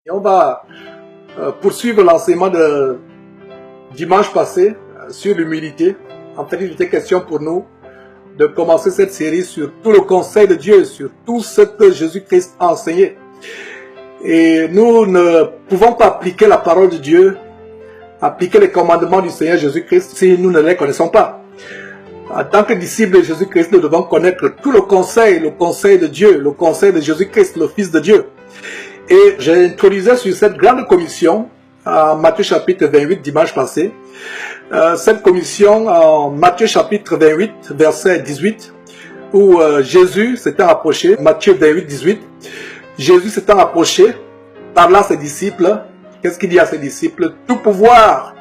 Et on va poursuivre l'enseignement de dimanche passé sur l'humilité. En fait, il était question pour nous de commencer cette série sur tout le conseil de Dieu, sur tout ce que Jésus-Christ a enseigné. Et nous ne pouvons pas appliquer la parole de Dieu, appliquer les commandements du Seigneur Jésus-Christ si nous ne les connaissons pas. En tant que disciples de Jésus-Christ, nous devons connaître tout le conseil de Dieu, le conseil de Jésus-Christ, le Fils de Dieu. Et j'ai introduisé sur cette grande commission, en Matthieu chapitre 28, dimanche passé, cette commission en Matthieu chapitre 28, verset 18, où Jésus s'était approché, Matthieu 28, 18, Jésus s'étant approché, parla à ses disciples. Qu'est-ce qu'il dit à ses disciples? Tout pouvoir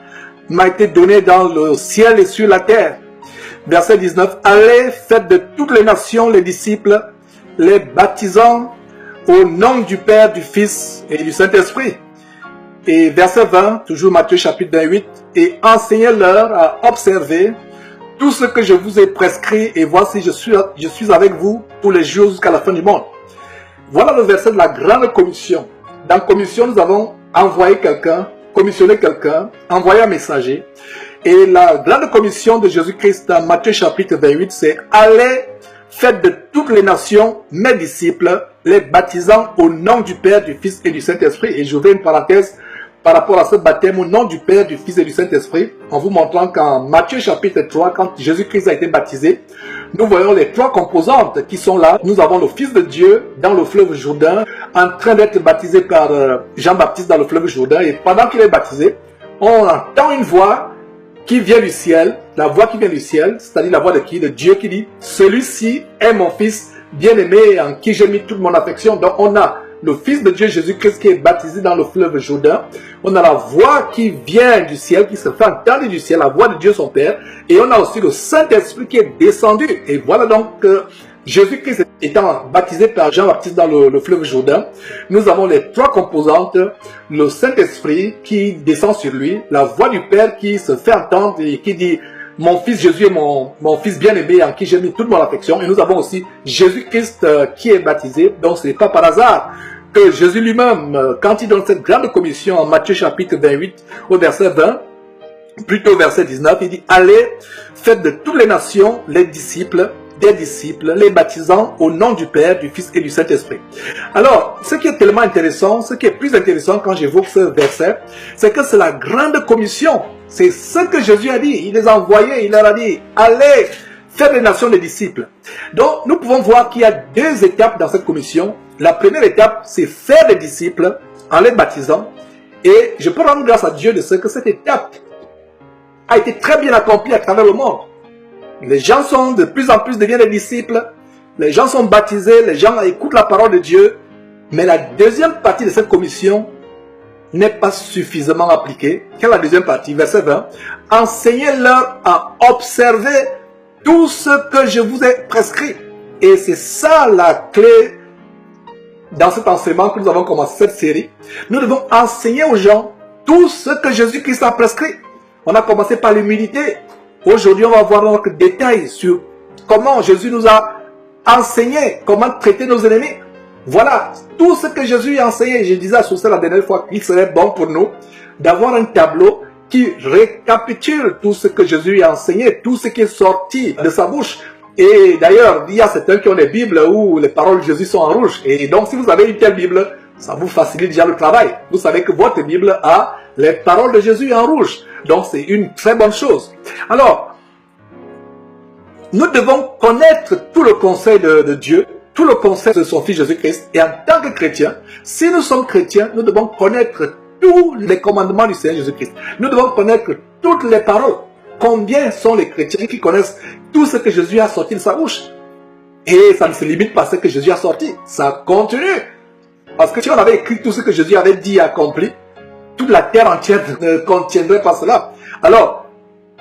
m'a été donné dans le ciel et sur la terre. Verset 19, allez, faites de toutes les nations les disciples, les baptisant au nom du Père, du Fils et du Saint-Esprit. Et verset 20, toujours Matthieu chapitre 28, et enseignez-leur à observer tout ce que je vous ai prescrit, et voici je suis avec vous tous les jours jusqu'à la fin du monde. Voilà le verset de la grande commission. Dans commission, nous avons envoyé quelqu'un, commissionné quelqu'un, envoyé un messager. Et la grande commission de Jésus-Christ dans Matthieu chapitre 28, c'est « Allez, faites de toutes les nations mes disciples, les baptisant au nom du Père, du Fils et du Saint-Esprit. » Et j'ouvre une parenthèse par rapport à ce baptême au nom du Père, du Fils et du Saint-Esprit, en vous montrant qu'en Matthieu chapitre 3, quand Jésus-Christ a été baptisé, nous voyons les trois composantes qui sont là. Nous avons le Fils de Dieu dans le fleuve Jourdain, en train d'être baptisé par Jean-Baptiste dans le fleuve Jourdain. Et pendant qu'il est baptisé, on entend une voix qui vient du ciel, la voix qui vient du ciel, c'est-à-dire la voix de qui? De Dieu qui dit « Celui-ci est mon Fils bien-aimé en qui j'ai mis toute mon affection. » Donc on a le Fils de Dieu Jésus-Christ qui est baptisé dans le fleuve Jourdain. On a la voix qui vient du ciel, qui se fait entendre du ciel, la voix de Dieu son Père. Et on a aussi le Saint-Esprit qui est descendu. Et voilà donc que Jésus-Christ étant baptisé par Jean-Baptiste dans le fleuve Jourdain, nous avons les trois composantes, le Saint-Esprit qui descend sur lui, la voix du Père qui se fait entendre et qui dit « Mon fils Jésus est mon fils bien-aimé en qui j'ai mis toute mon affection. » Et nous avons aussi Jésus-Christ qui est baptisé. Donc ce n'est pas par hasard que Jésus lui-même, quand il donne cette grande commission en Matthieu chapitre 28 au verset 20, plutôt verset 19, il dit « Allez, faites de toutes les nations les disciples, des disciples, les baptisant au nom du Père, du Fils et du Saint-Esprit. » Alors, ce qui est tellement intéressant, ce qui est plus intéressant quand j'évoque ce verset, c'est que c'est la grande commission. C'est ce que Jésus a dit. Il les a envoyés, il leur a dit, allez, faites des nations des disciples. Donc, nous pouvons voir qu'il y a deux étapes dans cette commission. La première étape, c'est faire des disciples en les baptisant. Et je peux rendre grâce à Dieu de ce que cette étape a été très bien accomplie à travers le monde. Les gens sont de plus en plus deviennent des disciples. Les gens sont baptisés, les gens écoutent la parole de Dieu. Mais la deuxième partie de cette commission n'est pas suffisamment appliquée. Quelle est la deuxième partie? Verset 20. Enseignez-leur à observer tout ce que je vous ai prescrit. Et c'est ça la clé dans cet enseignement que nous avons commencé cette série. Nous devons enseigner aux gens tout ce que Jésus-Christ a prescrit. On a commencé par l'humilité. Aujourd'hui, on va voir quelques détails sur comment Jésus nous a enseigné, comment traiter nos ennemis. Voilà, tout ce que Jésus a enseigné. Je disais à Sousa la dernière fois qu'il serait bon pour nous d'avoir un tableau qui récapitule tout ce que Jésus a enseigné, tout ce qui est sorti de sa bouche. Et d'ailleurs, il y a certains qui ont des Bibles où les paroles de Jésus sont en rouge. Et donc, si vous avez une telle Bible, ça vous facilite déjà le travail. Vous savez que votre Bible a les paroles de Jésus en rouge. Donc, c'est une très bonne chose. Alors, nous devons connaître tout le conseil de Dieu, tout le conseil de son Fils Jésus-Christ. Et en tant que chrétiens, si nous sommes chrétiens, nous devons connaître tous les commandements du Seigneur Jésus-Christ. Nous devons connaître toutes les paroles. Combien sont les chrétiens qui connaissent tout ce que Jésus a sorti de sa bouche? Et ça ne se limite pas à ce que Jésus a sorti. Ça continue. Parce que si on avait écrit tout ce que Jésus avait dit et accompli, toute la terre entière ne contiendrait pas cela. Alors,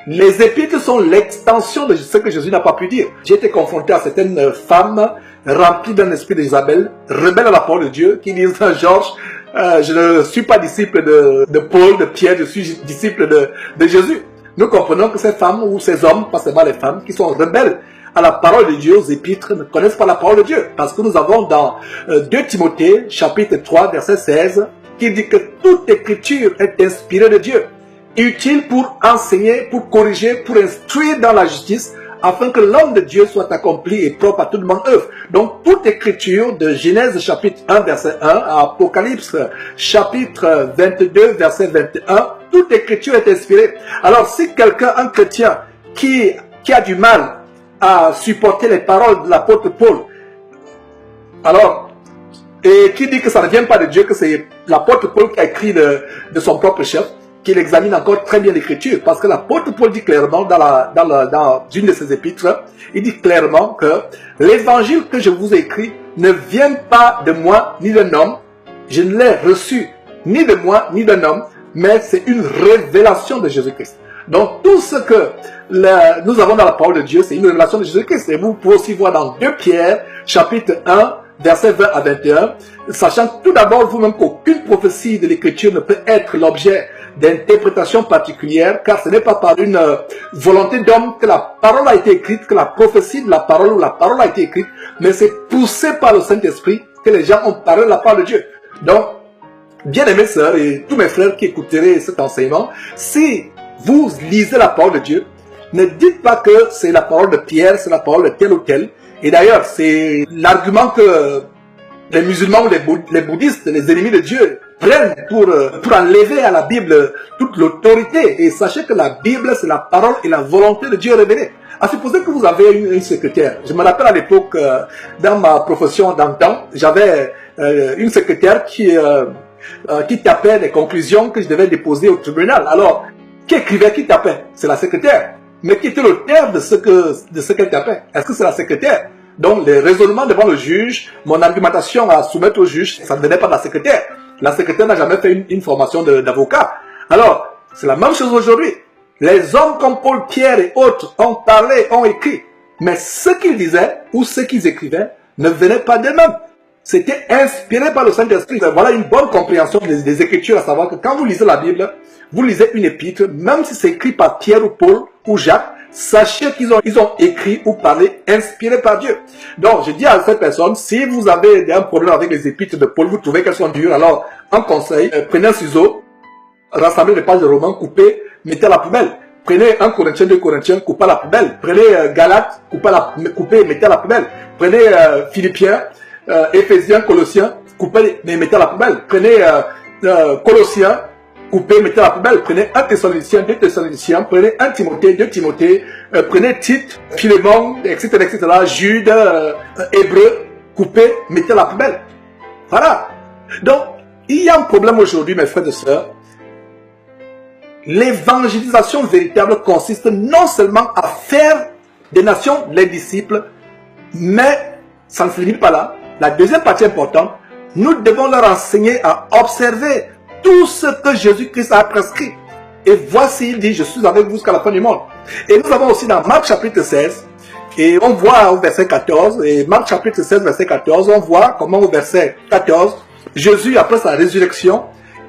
les épîtres sont l'extension de ce que Jésus n'a pas pu dire. J'ai été confronté à certaines femmes remplies d'un esprit d'Isabelle, rebelles à la parole de Dieu, qui disent à Georges, je ne suis pas disciple de Paul, de Pierre, je suis disciple de Jésus. Nous comprenons que ces femmes ou ces hommes, pas seulement les femmes, qui sont rebelles à la parole de Dieu, aux épîtres, ne connaissent pas la parole de Dieu. Parce que nous avons dans 2 Timothée, chapitre 3, verset 16, qui dit que toute écriture est inspirée de Dieu, utile pour enseigner, pour corriger, pour instruire dans la justice, afin que l'homme de Dieu soit accompli et propre à toute bonne œuvre. Donc, toute écriture de Genèse chapitre 1, verset 1, à Apocalypse chapitre 22, verset 21, toute écriture est inspirée. Alors, si quelqu'un, un chrétien, qui a du mal à supporter les paroles de l'apôtre Paul, alors, et qui dit que ça ne vient pas de Dieu, que c'est l'apôtre Paul qui a écrit de son propre chef, qu'il examine encore très bien l'écriture, parce que l'apôtre Paul dit clairement dans une de ses épîtres, il dit clairement que l'évangile que je vous ai écrit ne vient pas de moi ni d'un homme, je ne l'ai reçu ni de moi ni d'un homme, mais c'est une révélation de Jésus-Christ. Donc tout ce que nous avons dans la parole de Dieu, c'est une révélation de Jésus-Christ. Et vous pouvez aussi voir dans 2 Pierre, chapitre 1, versets 20 à 21, sachant tout d'abord vous-même qu'aucune prophétie de l'écriture ne peut être l'objet d'interprétation particulière, car ce n'est pas par une volonté d'homme que la parole a été écrite, que la prophétie de la parole ou la parole a été écrite, mais c'est poussé par le Saint-Esprit que les gens ont parlé de la parole de Dieu. Donc, bien-aimés sœurs et tous mes frères qui écouteraient cet enseignement, si vous lisez la parole de Dieu, ne dites pas que c'est la parole de Pierre, c'est la parole de tel ou tel. Et d'ailleurs, c'est l'argument que les musulmans ou les bouddhistes, les ennemis de Dieu, prennent pour enlever à la Bible toute l'autorité. Et sachez que la Bible, c'est la parole et la volonté de Dieu révélée. À supposer que vous avez une secrétaire. Je me rappelle à l'époque, dans ma profession d'antan, j'avais une secrétaire qui tapait les conclusions que je devais déposer au tribunal. Alors, qui écrivait, qui tapait? C'est la secrétaire. Mais qui était l'auteur de ce qu'elle tapait? Est-ce que c'est la secrétaire? Donc, les raisonnements devant le juge, mon argumentation à soumettre au juge, ça ne venait pas de la secrétaire. La secrétaire n'a jamais fait une formation d'avocat. Alors, c'est la même chose aujourd'hui. Les hommes comme Paul, Pierre et autres ont parlé, ont écrit. Mais ce qu'ils disaient ou ce qu'ils écrivaient ne venait pas d'eux-mêmes. C'était inspiré par le Saint-Esprit. Voilà une bonne compréhension des Écritures, à savoir que quand vous lisez la Bible, vous lisez une épître, même si c'est écrit par Pierre ou Paul ou Jacques, sachez qu'ils ont écrit ou parlé inspiré par Dieu. Donc, je dis à cette personne, si vous avez un problème avec les épîtres de Paul, vous trouvez qu'elles sont dures, alors, un conseil, prenez un ciseau, rassemblez les pages de Romains, coupez, mettez à la poubelle. Prenez 1 Corinthiens, 2 Corinthiens, coupez à la poubelle. Prenez Galates, coupez, mettez à la poubelle. Prenez Philippiens, Éphésiens, Colossiens, coupez, mettez à la poubelle. Prenez Colossiens, coupez, mettez à la poubelle. Prenez 1 Thessaloniciens, 2 Thessaloniciens, prenez 1 Timothée, 2 Timothée, prenez Tite, Philémon, etc., etc., Jude, Hébreu, coupez, mettez à la poubelle. Voilà. Donc, il y a un problème aujourd'hui, mes frères et sœurs. L'évangélisation véritable consiste non seulement à faire des nations les disciples, mais ça ne se limite pas là. La deuxième partie importante, nous devons leur enseigner à observer tout ce que Jésus-Christ a prescrit. Et voici, il dit, je suis avec vous jusqu'à la fin du monde. Et nous avons aussi dans Marc chapitre 16, et on voit au verset 14, et Marc chapitre 16, verset 14, on voit comment au verset 14, Jésus, après sa résurrection,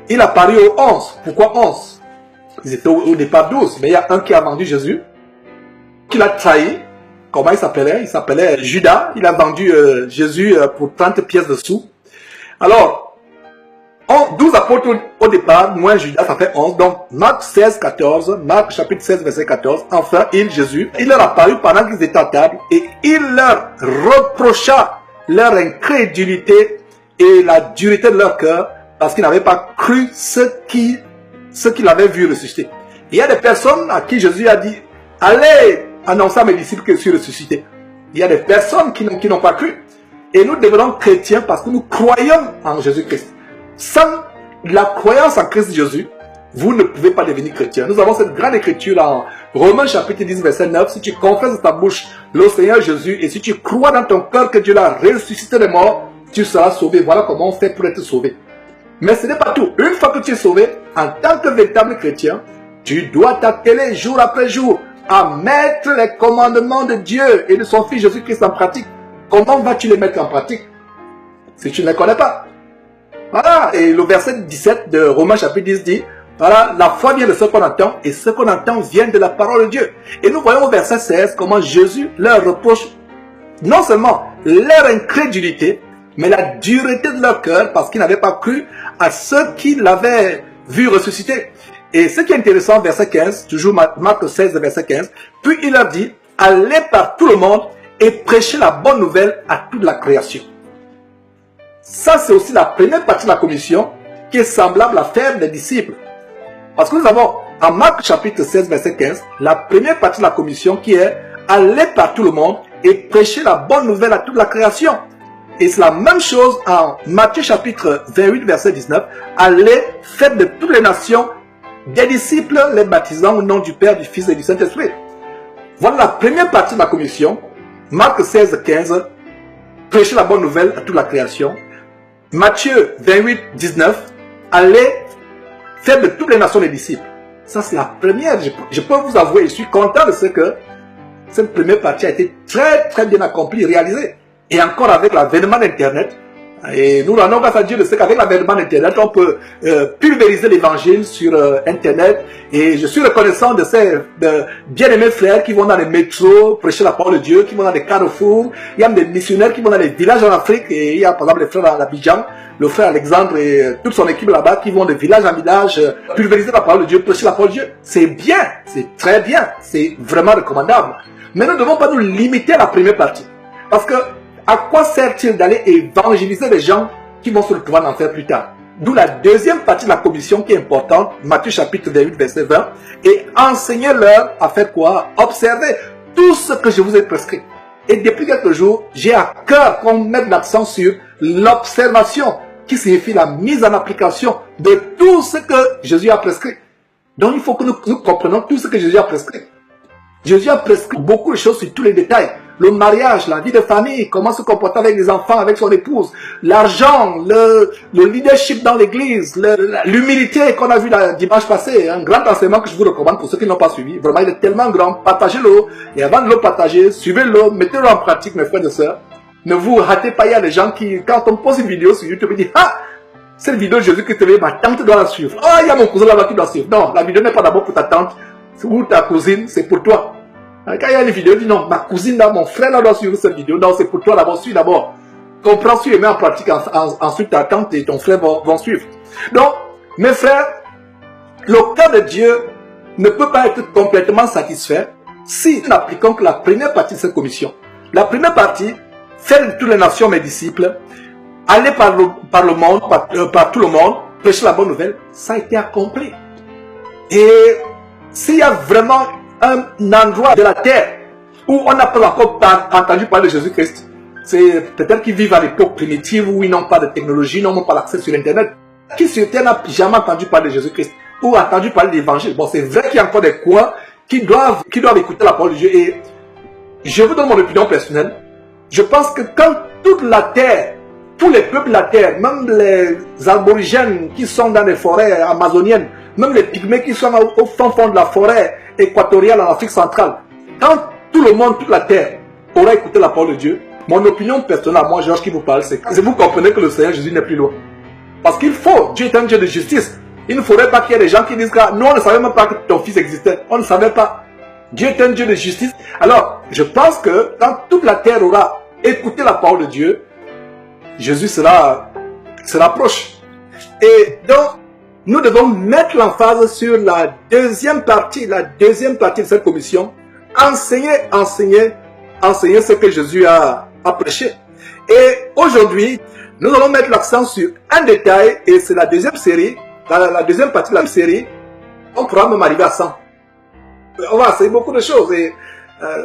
il a paru aux 11. Pourquoi 11? Ils étaient au départ 12, mais il y a un qui a vendu Jésus, qui l'a trahi. Comment il s'appelait? Il s'appelait Judas. Il a vendu Jésus pour 30 pièces de sous. Alors, 12 apôtres au départ, moins Judas, ça fait 11. Donc, Marc 16, 14, Marc chapitre 16, verset 14. Enfin, Jésus, il leur apparut pendant qu'ils étaient à table et il leur reprocha leur incrédulité et la dureté de leur cœur parce qu'ils n'avaient pas cru ce qu'il avait vu ressusciter. Il y a des personnes à qui Jésus a dit, allez annoncer à mes disciples que je suis ressuscité. Il y a des personnes qui n'ont pas cru. Et nous devenons chrétiens parce que nous croyons en Jésus-Christ. Sans la croyance en Christ Jésus, vous ne pouvez pas devenir chrétien. Nous avons cette grande écriture là en Romains chapitre 10, verset 9. Si tu confesses de ta bouche le Seigneur Jésus et si tu crois dans ton cœur que Dieu l'a ressuscité des morts, tu seras sauvé. Voilà comment on fait pour être sauvé. Mais ce n'est pas tout. Une fois que tu es sauvé, en tant que véritable chrétien, tu dois t'atteler jour après jour à mettre les commandements de Dieu et de son Fils Jésus-Christ en pratique. Comment vas-tu les mettre en pratique si tu ne les connais pas? Voilà, et le verset 17 de Romains chapitre 10 dit, voilà, la foi vient de ce qu'on entend et ce qu'on entend vient de la parole de Dieu. Et nous voyons au verset 16 comment Jésus leur reproche non seulement leur incrédulité, mais la dureté de leur cœur, parce qu'ils n'avaient pas cru à ceux qui l'avaient vu ressusciter. Et ce qui est intéressant, verset 15, toujours Marc 16, verset 15, puis il leur dit, allez par tout le monde et prêchez la bonne nouvelle à toute la création. Ça, c'est aussi la première partie de la commission qui est semblable à faire des disciples. Parce que nous avons, en Marc chapitre 16, verset 15, la première partie de la commission qui est allez par tout le monde et prêchez la bonne nouvelle à toute la création. Et c'est la même chose en Matthieu chapitre 28, verset 19, allez, faites de toutes les nations des disciples, les baptisant au nom du Père, du Fils et du Saint-Esprit. Voilà la première partie de la commission. Marc 16, 15, prêchez la bonne nouvelle à toute la création. Matthieu 28, 19, allez, faites de toutes les nations des disciples. Ça, c'est la première. Je peux vous avouer, je suis content de ce que cette première partie a été très bien accomplie, réalisée. Et encore avec l'avènement d'Internet. Et nous rendons grâce à Dieu de ce qu'avec l'avènement d'Internet, on peut pulvériser l'évangile sur Internet. Et je suis reconnaissant de ces bien-aimés frères qui vont dans les métros prêcher la parole de Dieu, qui vont dans les carrefours. Il y a des missionnaires qui vont dans les villages en Afrique. Et il y a par exemple les frères à Abidjan, le frère Alexandre et toute son équipe là-bas qui vont de village en village pulvériser la parole de Dieu, prêcher la parole de Dieu. C'est bien, c'est très bien, c'est vraiment recommandable. Mais nous ne devons pas nous limiter à la première partie. Parce que à quoi sert-il d'aller évangéliser les gens qui vont se retrouver en enfer plus tard? D'où la deuxième partie de la commission qui est importante, Matthieu chapitre 28, verset 20, et enseignez-leur à faire quoi? Observer tout ce que je vous ai prescrit. Et depuis quelques jours, j'ai à cœur qu'on mette l'accent sur l'observation, qui signifie la mise en application de tout ce que Jésus a prescrit. Donc il faut que nous comprenions tout ce que Jésus a prescrit. Jésus a prescrit beaucoup de choses sur tous les détails. Le mariage, la vie de famille, comment se comporter avec les enfants, avec son épouse, l'argent, le leadership dans l'église, l'humilité qu'on a vu dimanche passé, un grand enseignement que je vous recommande pour ceux qui n'ont pas suivi. Vraiment, il est tellement grand. Partagez-le. Et avant de le partager, suivez-le, mettez-le en pratique, mes frères et sœurs. Ne vous ratez pas, il y a des gens qui, quand on pose une vidéo sur YouTube, ils disent, ah, cette vidéo de Jésus-Christ, ma tante doit la suivre. Ah, il y a mon cousin là-bas qui doit suivre. Non, la vidéo n'est pas d'abord pour ta tante ou ta cousine, c'est pour toi. Quand il y a une vidéo, il dit non, ma cousine là, mon frère là doit suivre cette vidéo. Non, c'est pour toi d'abord, suis d'abord. Comprends, suis et mets en pratique. Ensuite, ta tante et ton frère vont suivre. Donc, mes frères, le cœur de Dieu ne peut pas être complètement satisfait si nous n'appliquons que la première partie de cette commission. La première partie, faire de toutes les nations mes disciples, aller par le monde, par tout le monde, prêcher la bonne nouvelle, ça a été accompli. Et s'il y a vraiment un endroit de la terre où on n'a pas encore entendu parler de Jésus-Christ, c'est peut-être qu'ils vivent à l'époque primitive où ils n'ont pas de technologie, n'ont pas l'accès sur Internet. Qui sur terre n'a jamais entendu parler de Jésus-Christ ou entendu parler de l'Évangile? Bon, c'est vrai qu'il y a encore des coins qui doivent écouter la parole de Dieu. Et je vous donne mon opinion personnelle. Je pense que quand toute la terre, tous les peuples de la terre, même les aborigènes qui sont dans les forêts amazoniennes, même les pygmées qui sont au fond de la forêt équatoriale en Afrique centrale, quand tout le monde, toute la terre aura écouté la parole de Dieu, mon opinion personnelle, moi Georges qui vous parle, c'est que vous comprenez que le Seigneur Jésus n'est plus loin. Parce qu'il faut, Dieu est un Dieu de justice. Il ne faudrait pas qu'il y ait des gens qui disent que nous on ne savait même pas que ton fils existait. On ne savait pas. Dieu est un Dieu de justice. Alors, je pense que quand toute la terre aura écouté la parole de Dieu, Jésus sera proche. Et donc, nous devons mettre l'emphase sur la deuxième partie de cette commission. Enseigner ce que Jésus a prêché. Et aujourd'hui, nous allons mettre l'accent sur un détail, et c'est la deuxième série, la deuxième partie de la série. On pourra même arriver à 100. On va essayer beaucoup de choses. Et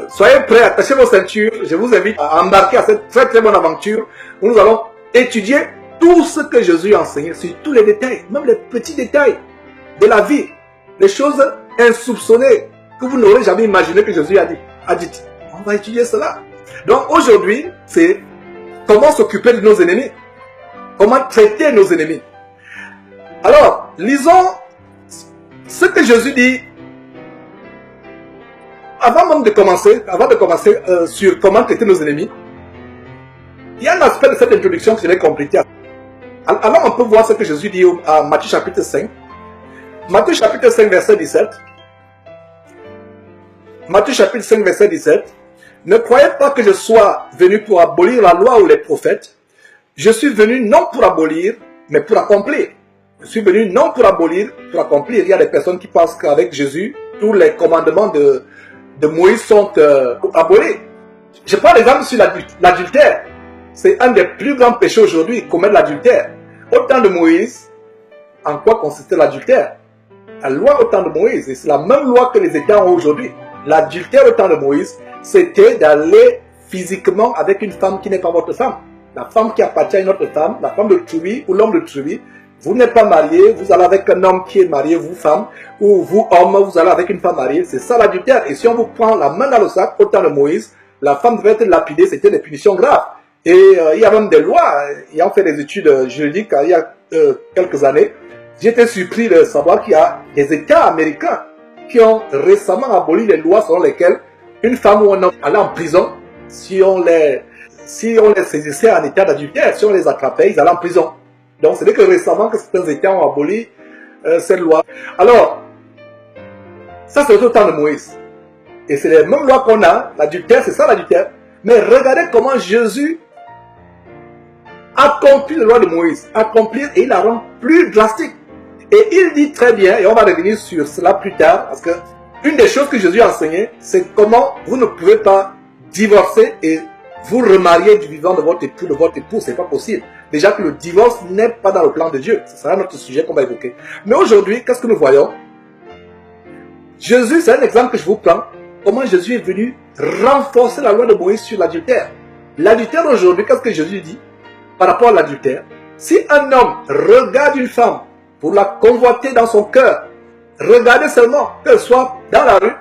soyez prêts, attachez vos ceintures. Je vous invite à embarquer à cette très bonne aventure où nous allons étudier tout ce que Jésus a enseigné, sur tous les détails, même les petits détails de la vie, les choses insoupçonnées que vous n'aurez jamais imaginé que Jésus a dit. On va étudier cela. Donc aujourd'hui, c'est comment s'occuper de nos ennemis, comment traiter nos ennemis. Alors, lisons ce que Jésus dit. Avant de commencer sur comment traiter nos ennemis, il y a un aspect de cette introduction que je vais compléter. Alors on peut voir ce que Jésus dit à Matthieu chapitre 5. Matthieu chapitre 5 verset 17. Matthieu chapitre 5 verset 17. Ne croyez pas que je sois venu pour abolir la loi ou les prophètes. Je suis venu non pour abolir, mais pour accomplir. Je suis venu non pour abolir, pour accomplir. Il y a des personnes qui pensent qu'avec Jésus, tous les commandements de Moïse sont abolis. Je prends l'exemple sur l'adultère. C'est un des plus grands péchés aujourd'hui, commettre l'adultère. Au temps de Moïse, en quoi consistait l'adultère? La loi au temps de Moïse, et c'est la même loi que les États ont aujourd'hui. L'adultère au temps de Moïse, c'était d'aller physiquement avec une femme qui n'est pas votre femme. La femme qui appartient à une autre femme, la femme de tribu ou l'homme de tribu. Vous n'êtes pas marié, vous allez avec un homme qui est marié, vous femme, ou vous homme, vous allez avec une femme mariée. C'est ça l'adultère. Et si on vous prend la main dans le sac au temps de Moïse, la femme devait être lapidée, c'était des punitions graves. Et il y a même des lois, ayant fait des études juridiques il y a quelques années, j'étais surpris de savoir qu'il y a des États américains qui ont récemment aboli les lois selon lesquelles une femme ou un homme allait en prison si on les saisissait en état d'adultère, si on les attrapait, ils allaient en prison. Donc c'est que récemment que certains États ont aboli cette loi. Alors, ça c'est au temps de Moïse. Et c'est les mêmes lois qu'on a, l'adultère, c'est ça l'adultère. Mais regardez comment Jésus accomplit la loi de Moïse, accomplir et il la rend plus drastique. Et il dit très bien, et on va revenir sur cela plus tard, parce que une des choses que Jésus a enseigné, c'est comment vous ne pouvez pas divorcer et vous remarier du vivant de votre époux, c'est pas possible. Déjà que le divorce n'est pas dans le plan de Dieu. Ce sera notre sujet qu'on va évoquer. Mais aujourd'hui, qu'est-ce que nous voyons? Jésus, c'est un exemple que je vous prends. Comment Jésus est venu renforcer la loi de Moïse sur l'adultère. L'adultère aujourd'hui, qu'est-ce que Jésus dit par rapport à l'adultère? Si un homme regarde une femme pour la convoiter dans son cœur, regardez seulement, qu'elle soit dans la rue,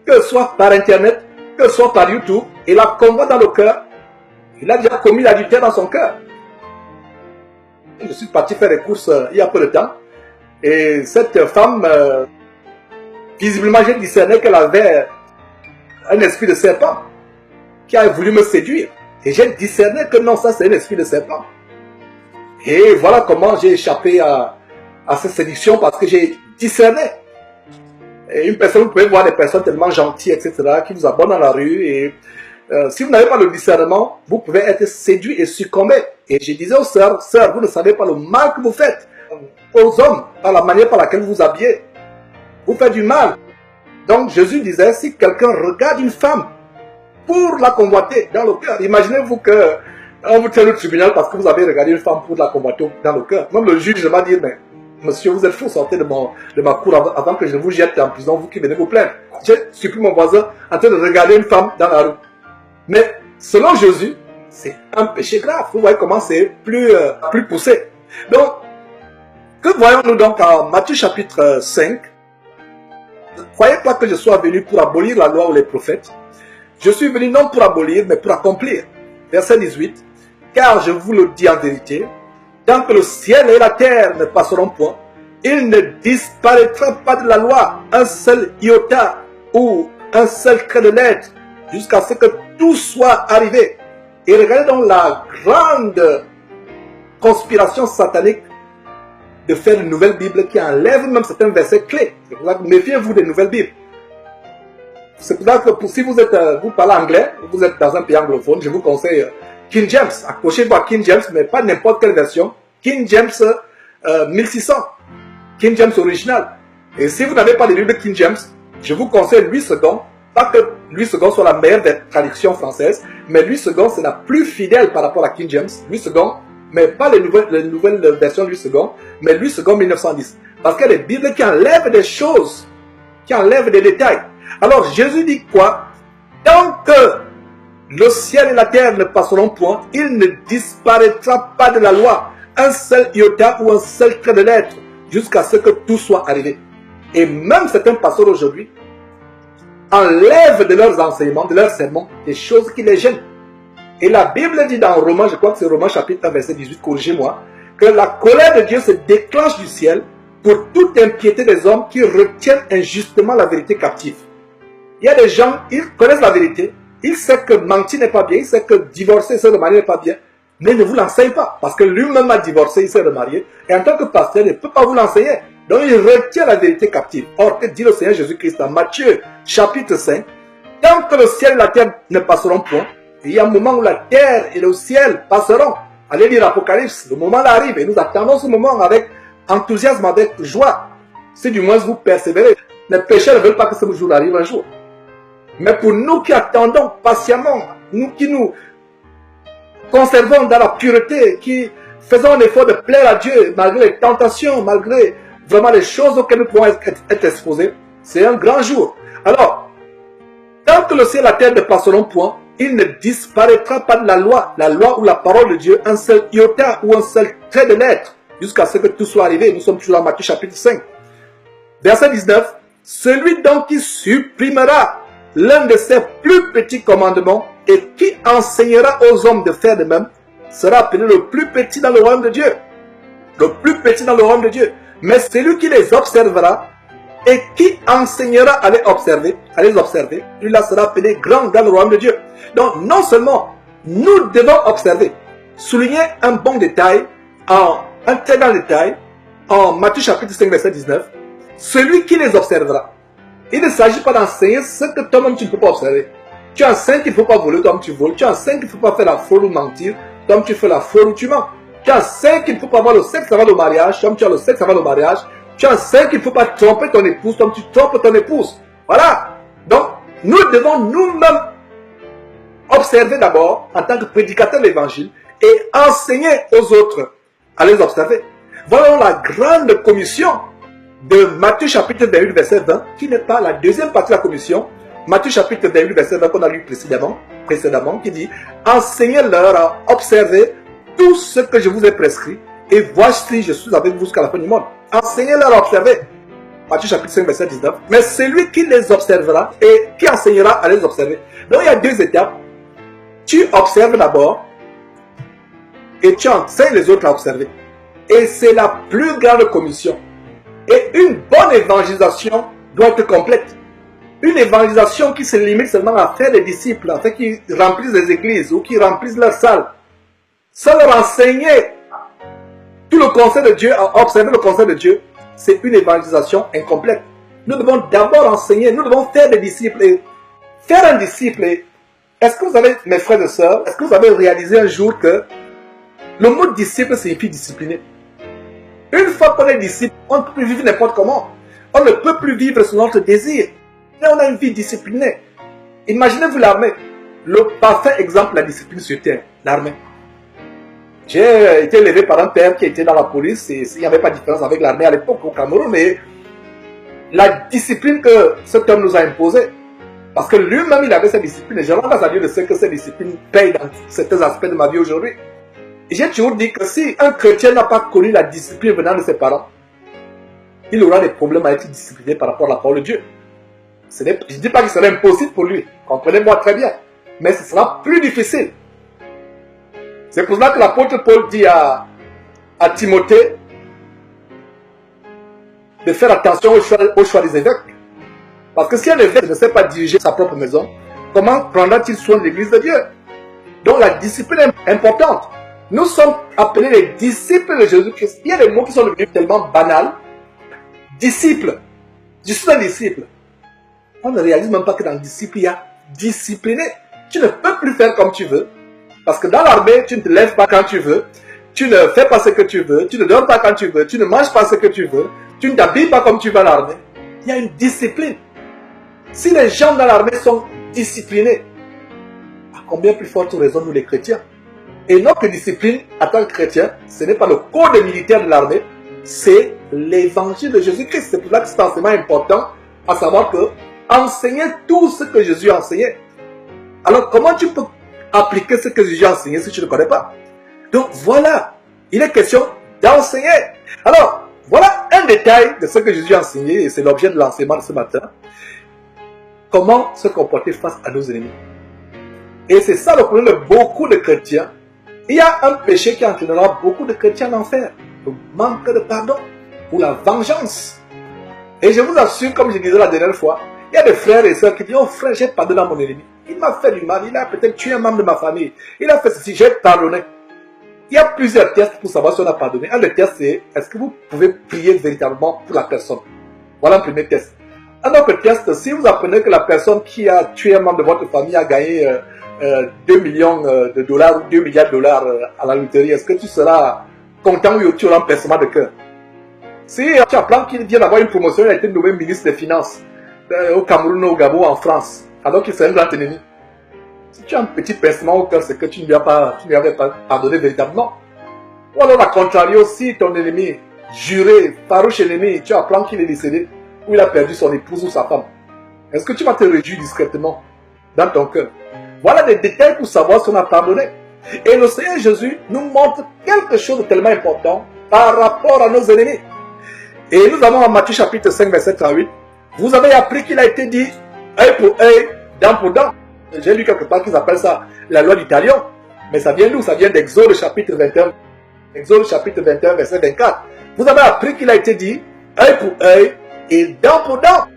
qu'elle soit par internet, qu'elle soit par YouTube, et la convoite dans le cœur, il a déjà commis l'adultère dans son cœur. Je suis parti faire des courses il y a peu de temps, et cette femme, visiblement j'ai discerné qu'elle avait un esprit de serpent qui a voulu me séduire. Et j'ai discerné que non, ça c'est un esprit de serpent. Et voilà comment j'ai échappé à cette séduction, parce que j'ai discerné. Et une personne, vous pouvez voir des personnes tellement gentilles, etc., qui vous abordent dans la rue. Et si vous n'avez pas le discernement, vous pouvez être séduit et succomber. Et je disais aux sœurs, vous ne savez pas le mal que vous faites aux hommes, par la manière par laquelle vous vous habillez. Vous faites du mal. Donc Jésus disait, si quelqu'un regarde une femme pour la convoiter dans le cœur, imaginez-vous que on vous tient au tribunal parce que vous avez regardé une femme pour la convoiter dans le cœur. Même le juge m'a dit, mais monsieur, vous êtes fou, sortez de ma cour avant que je vous jette en prison, vous qui venez vous plaindre. J'ai surpris mon voisin en train de regarder une femme dans la rue. Mais selon Jésus, c'est un péché grave. Vous voyez comment c'est plus poussé. Donc, que voyons-nous donc en Matthieu chapitre 5? Ne croyez pas que je sois venu pour abolir la loi ou les prophètes. Je suis venu non pour abolir, mais pour accomplir. Verset 18. Car je vous le dis en vérité, tant que le ciel et la terre ne passeront point, il ne disparaîtra pas de la loi un seul iota ou un seul trait de lettre, jusqu'à ce que tout soit arrivé. Et regardez donc la grande conspiration satanique de faire une nouvelle Bible qui enlève même certains versets clés. C'est pour ça que méfiez-vous des nouvelles Bibles. C'est pour ça que si vous parlez anglais, vous êtes dans un pays anglophone, je vous conseille King James. Accrochez-vous à King James, mais pas n'importe quelle version. King James 1600. King James original. Et si vous n'avez pas de Bible King James, je vous conseille Louis II. Pas que Louis II soit la meilleure des traductions françaises, mais Louis II c'est la plus fidèle par rapport à King James. Louis II, mais pas les nouvelles versions de Louis II, mais Louis II 1910. Parce qu'il y a des Bibles qui enlèvent des choses, qui enlèvent des détails. Alors Jésus dit quoi? Tant que le ciel et la terre ne passeront point, il ne disparaîtra pas de la loi un seul iota ou un seul trait de lettre, jusqu'à ce que tout soit arrivé. Et même certains pasteurs aujourd'hui enlèvent de leurs enseignements, de leurs sermons, des choses qui les gênent. Et la Bible dit dans Romains, je crois que c'est Romains chapitre 1, verset 18, corrigez-moi, que la colère de Dieu se déclenche du ciel pour toute impiété des hommes qui retiennent injustement la vérité captive. Il y a des gens, ils connaissent la vérité, ils savent que mentir n'est pas bien, ils savent que divorcer, se remarier n'est pas bien, mais il ne vous l'enseigne pas, parce que lui-même a divorcé, il s'est remarié, et en tant que pasteur, il ne peut pas vous l'enseigner. Donc il retient la vérité captive. Or, que dit le Seigneur Jésus-Christ dans Matthieu chapitre 5, tant que le ciel et la terre ne passeront point, il y a un moment où la terre et le ciel passeront, Allez lire l'Apocalypse, le moment arrive et nous attendons ce moment avec enthousiasme, avec joie. Si du moins vous persévérez. Les pécheurs ne veulent pas que ce jour arrive un jour. Mais pour nous qui attendons patiemment, nous qui nous conservons dans la pureté, qui faisons l'effort de plaire à Dieu malgré les tentations, malgré vraiment les choses auxquelles nous pouvons être exposés, c'est un grand jour. Alors, tant que le ciel et la terre ne passeront point, il ne disparaîtra pas de la loi ou la parole de Dieu, un seul iota ou un seul trait de lettre, jusqu'à ce que tout soit arrivé. Nous sommes toujours dans Matthieu chapitre 5. Verset 19. Celui donc qui supprimera l'un de ses plus petits commandements et qui enseignera aux hommes de faire de même, sera appelé le plus petit dans le royaume de Dieu. Le plus petit dans le royaume de Dieu. Mais celui qui les observera et qui enseignera à les observer, lui-là sera appelé grand dans le royaume de Dieu. Donc, non seulement nous devons observer, souligner un bon détail, un très grand détail, en Matthieu chapitre 5, verset 19, celui qui les observera. Il ne s'agit pas d'enseigner ce que toi-même tu ne peux pas observer. Tu enseignes qu'il ne faut pas voler, toi-même tu voles. Tu enseignes qu'il ne faut pas faire la fraude ou mentir, toi-même tu fais la fraude ou tu mens. Tu enseignes qu'il ne faut pas avoir le sexe avant le mariage, toi-même tu as le sexe avant le mariage. Tu enseignes qu'il ne faut pas tromper ton épouse, toi-même tu trompes ton épouse. Voilà. Donc, nous devons nous-mêmes observer d'abord en tant que prédicateurs de l'évangile et enseigner aux autres à les observer. Voilà la grande commission de Matthieu chapitre 28 verset 20 qui n'est pas la deuxième partie de la commission. Matthieu chapitre 28 verset 20 qu'on a lu précédemment qui dit enseignez-leur à observer tout ce que je vous ai prescrit et voici je suis avec vous jusqu'à la fin du monde. Enseignez-leur à observer. Matthieu chapitre 5 verset 19. Mais celui qui les observera et qui enseignera à les observer. Donc il y a deux étapes. Tu observes d'abord et tu enseignes les autres à observer. Et c'est la plus grande commission. Et une bonne évangélisation doit être complète. Une évangélisation qui se limite seulement à faire des disciples, à faire qu'ils remplissent les églises ou qu'ils remplissent leurs salles. Sans leur enseigner tout le conseil de Dieu, à observer le conseil de Dieu, c'est une évangélisation incomplète. Nous devons d'abord enseigner, nous devons faire des disciples. Et faire un disciple, est-ce que vous avez, mes frères et sœurs, est-ce que vous avez réalisé un jour que le mot disciple signifie discipliner? Une fois qu'on est disciple, on ne peut plus vivre n'importe comment. On ne peut plus vivre selon notre désir. Mais on a une vie disciplinée. Imaginez-vous l'armée. Le parfait exemple de la discipline sur terre, l'armée. J'ai été élevé par un père qui était dans la police et il n'y avait pas de différence avec l'armée à l'époque au Cameroun, mais la discipline que cet homme nous a imposée, parce que lui-même il avait cette discipline et je rends grâce à Dieu de ce que cette discipline paye dans certains aspects de ma vie aujourd'hui. Et j'ai toujours dit que si un chrétien n'a pas connu la discipline venant de ses parents, il aura des problèmes à être discipliné par rapport à la parole de Dieu. Je ne dis pas que ce serait impossible pour lui, comprenez-moi très bien, mais ce sera plus difficile. C'est pour cela que l'apôtre Paul dit à Timothée de faire attention au choix des évêques. Parce que si un évêque ne sait pas diriger sa propre maison, comment prendra-t-il soin de l'église de Dieu? Donc la discipline est importante. Nous sommes appelés les disciples de Jésus-Christ. Il y a des mots qui sont devenus tellement banals. Disciple. Je suis un disciple. On ne réalise même pas que dans le disciple, il y a discipliné. Tu ne peux plus faire comme tu veux. Parce que dans l'armée, tu ne te lèves pas quand tu veux. Tu ne fais pas ce que tu veux. Tu ne dors pas quand tu veux. Tu ne manges pas ce que tu veux. Tu ne t'habilles pas comme tu veux à l'armée. Il y a une discipline. Si les gens dans l'armée sont disciplinés, à combien plus forte raison nous les chrétiens? Et notre discipline, en tant que chrétien, ce n'est pas le code militaire de l'armée, c'est l'évangile de Jésus-Christ. C'est pour ça que c'est enseignement important, à savoir que enseigner tout ce que Jésus a enseigné. Alors, comment tu peux appliquer ce que Jésus a enseigné si tu ne connais pas? Donc, voilà, il est question d'enseigner. Alors, voilà un détail de ce que Jésus a enseigné, et c'est l'objet de l'enseignement de ce matin. Comment se comporter face à nos ennemis. Et c'est ça le problème de beaucoup de chrétiens. Il y a un péché qui entraînera beaucoup de chrétiens en enfer. Le manque de pardon ou la vengeance. Et je vous assure, comme je disais la dernière fois, il y a des frères et sœurs qui disent: oh frère, j'ai pardonné à mon ennemi. Il m'a fait du mal, il a peut-être tué un membre de ma famille. Il a fait ceci, j'ai pardonné. Il y a plusieurs tests pour savoir si on a pardonné. Un des tests, c'est: est-ce que vous pouvez prier véritablement pour la personne? Voilà un premier test. Un autre test, si vous apprenez que la personne qui a tué un membre de votre famille a gagné 2 millions de dollars ou 2 milliards de dollars à la loterie, est-ce que tu seras content ou tu auras un pincement de cœur? Si tu apprends qu'il vient d'avoir une promotion, il a été nommé ministre des Finances au Cameroun, au Gabon, en France, alors qu'il c'est un grand ennemi. Si tu as un petit pincement au cœur, c'est que tu ne lui avais pas pardonné véritablement. Ou alors, à contrario, si ton ennemi, juré, farouche ennemi, tu apprends qu'il est décédé, ou il a perdu son épouse ou sa femme, est-ce que tu vas te réjouir discrètement dans ton cœur? Voilà des détails pour savoir si on a pardonné. Et le Seigneur Jésus nous montre quelque chose de tellement important par rapport à nos ennemis. Et nous avons en Matthieu chapitre 5, verset 38, vous avez appris qu'il a été dit œil pour œil, dent pour dent. J'ai lu quelque part qu'ils appellent ça la loi du talion. Mais ça vient d'où? Ça vient d'Exode chapitre 21. Exode chapitre 21, verset 24. Vous avez appris qu'il a été dit œil pour œil et dent pour dent.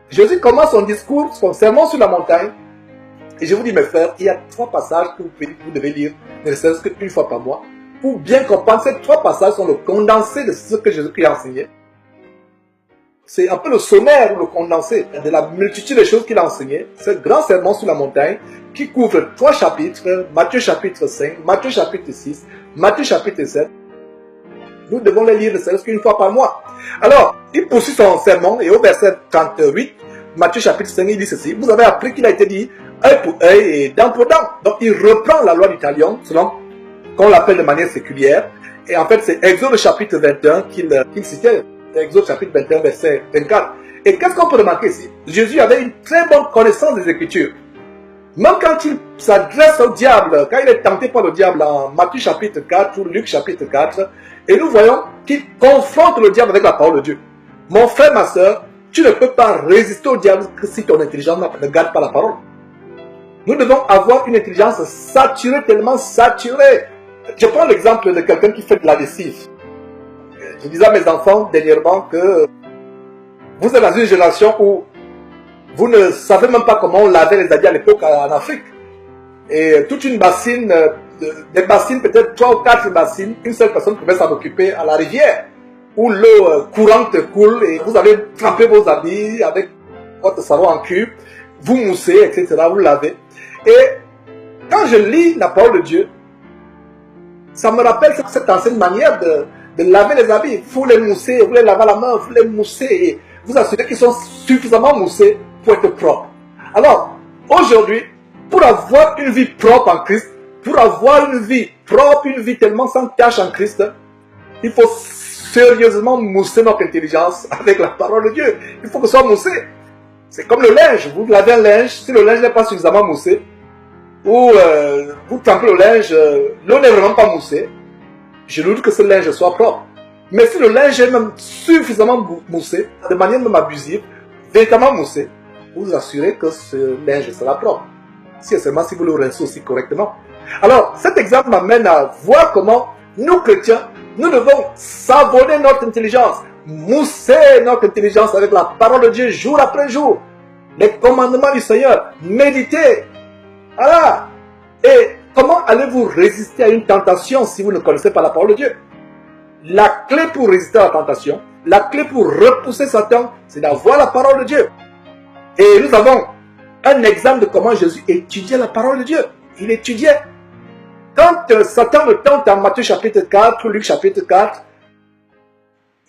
Jésus commence son discours, son sermon sur la montagne. Et je vous dis, mes frères, il y a 3 passages que vous devez lire, ne serait-ce qu'une fois par mois, pour bien comprendre. Ces 3 passages sont le condensé de ce que Jésus-Christ a enseigné. C'est un peu le sommaire ou le condensé de la multitude de choses qu'il a enseigné. Ce grand sermon sur la montagne qui couvre 3 chapitres, Matthieu chapitre 5, Matthieu chapitre 6, Matthieu chapitre 7. Nous devons les lire ne serait-ce qu'une fois par mois. Alors, il poursuit son sermon et au verset 38, Matthieu chapitre 5, il dit ceci. Vous avez appris qu'il a été dit œil pour œil et dent pour dent. Donc, il reprend la loi du talion, selon qu'on l'appelle de manière séculière. Et en fait, c'est Exode chapitre 21 qu'il citait. Exode chapitre 21, verset 24. Et qu'est-ce qu'on peut remarquer ici? Jésus avait une très bonne connaissance des Écritures. Même quand il s'adresse au diable, quand il est tenté par le diable en Matthieu chapitre 4 ou Luc chapitre 4, et nous voyons qu'il confronte le diable avec la parole de Dieu. Mon frère, ma soeur, tu ne peux pas résister au diable que si ton intelligence ne garde pas la parole. Nous devons avoir une intelligence saturée, tellement saturée. Je prends l'exemple de quelqu'un qui fait de la lessive. Je disais à mes enfants dernièrement que vous êtes dans une génération où vous ne savez même pas comment on lavait les habits à l'époque en Afrique. Et toute une bassine, des bassines, peut-être 3 ou 4 bassines, une seule personne pouvait s'en occuper à la rivière, où l'eau courante coule et vous avez trempé vos habits avec votre savon en cube, vous moussez, etc., vous lavez. Et quand je lis la parole de Dieu, ça me rappelle cette ancienne manière de laver les habits. Vous les moussez, vous les lavez à la main, vous les moussez et vous assurez qu'ils sont suffisamment moussés pour être propres. Alors, aujourd'hui, pour avoir une vie propre en Christ, pour avoir une vie propre, une vie tellement sans tache en Christ, il faut sérieusement mousser notre intelligence avec la parole de Dieu. Il faut que ce soit moussé. C'est comme le linge. Vous lavez un linge, si le linge n'est pas suffisamment moussé, ou vous trempez le linge, l'eau n'est vraiment pas moussée, je doute que ce linge soit propre. Mais si le linge est même suffisamment moussé, de manière même abusive, véritablement moussé, vous assurez que ce linge sera propre. Si seulement si vous le rincez aussi correctement. Alors, cet exemple m'amène à voir comment nous chrétiens, nous devons savonner notre intelligence, mousser notre intelligence avec la parole de Dieu jour après jour, les commandements du Seigneur, méditer. Voilà. Et comment allez-vous résister à une tentation si vous ne connaissez pas la parole de Dieu? La clé pour résister à la tentation, la clé pour repousser Satan, c'est d'avoir la parole de Dieu. Et nous avons un exemple de comment Jésus étudiait la parole de Dieu. Il étudiait. Quand Satan le tente en Matthieu chapitre 4, Luc chapitre 4,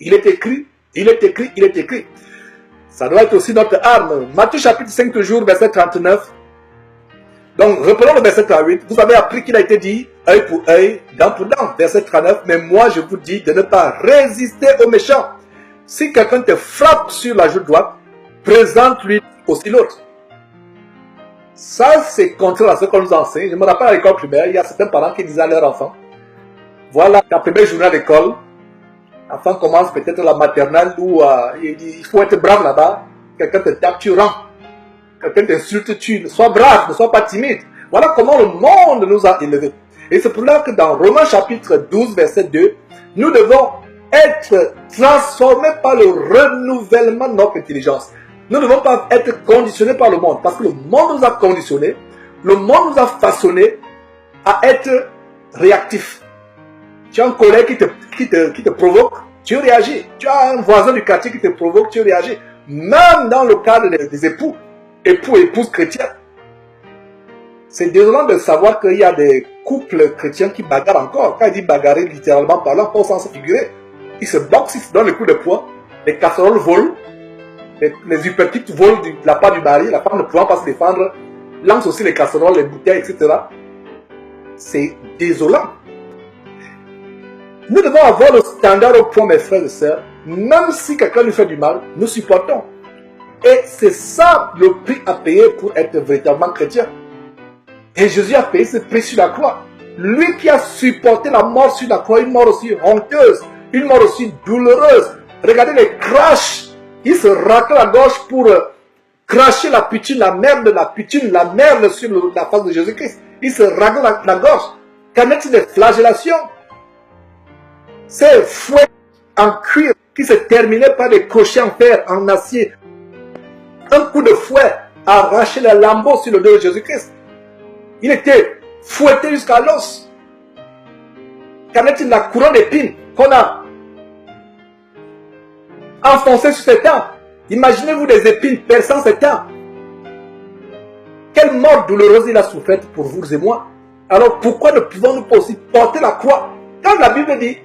il est écrit, il est écrit, il est écrit. Ça doit être aussi notre arme. Matthieu chapitre 5 toujours, verset 39. Donc, reprenons le verset 38. Vous avez appris qu'il a été dit, œil pour œil, dent pour dent. Verset 39. Mais moi, je vous dis de ne pas résister aux méchants. Si quelqu'un te frappe sur la joue droite, présente-lui aussi l'autre. Ça, c'est contraire à ce qu'on nous enseigne. Je me rappelle à l'école primaire, il y a certains parents qui disaient à leurs enfants, voilà, ta première journée à l'école, l'enfant commence peut-être la maternelle où il faut être brave là-bas. Quelqu'un te tape, tu rends. Quelqu'un t'insulte, tu sois brave, ne sois pas timide. Voilà comment le monde nous a élevés. Et c'est pour là que dans Romains chapitre 12, verset 2, nous devons être transformés par le renouvellement de notre intelligence. Nous ne devons pas être conditionnés par le monde, parce que le monde nous a conditionnés, le monde nous a façonnés à être réactifs. Tu as un collègue qui te provoque, tu réagis. Tu as un voisin du quartier qui te provoque, tu réagis. Même dans le cadre des époux, époux et épouses chrétiens. C'est désolant de savoir qu'il y a des couples chrétiens qui bagarrent encore. Quand il dit bagarrer, littéralement parlant, pas au sens figuré. Ils se boxent, ils se donnent le coup de poing. Les casseroles volent. Les uppercuts volent de la part du mari. La femme ne pouvant pas se défendre lance aussi les casseroles, les bouteilles, etc. C'est désolant. Nous devons avoir le standard au point, mes frères et sœurs. Même si quelqu'un nous fait du mal, nous supportons. Et c'est ça le prix à payer pour être véritablement chrétien. Et Jésus a payé ce prix sur la croix. Lui qui a supporté la mort sur la croix, une mort aussi honteuse, une mort aussi douloureuse. Regardez les crashs. Il se racle la gorge pour cracher la putine, la merde sur la face de Jésus-Christ. Il se racle la gorge. Qu'en est-il des flagellations? Ces fouets en cuir qui se terminaient par des crochets en fer, en acier. Un coup de fouet a arraché les lambeaux sur le dos de Jésus-Christ. Il était fouetté jusqu'à l'os. Qu'en est-il de la couronne d'épines qu'on a enfoncée sur ses tempes? Imaginez-vous des épines perçant ses tempes. Quelle mort douloureuse il a souffert pour vous et moi. Alors pourquoi ne pouvons-nous pas aussi porter la croix? Quand la Bible dit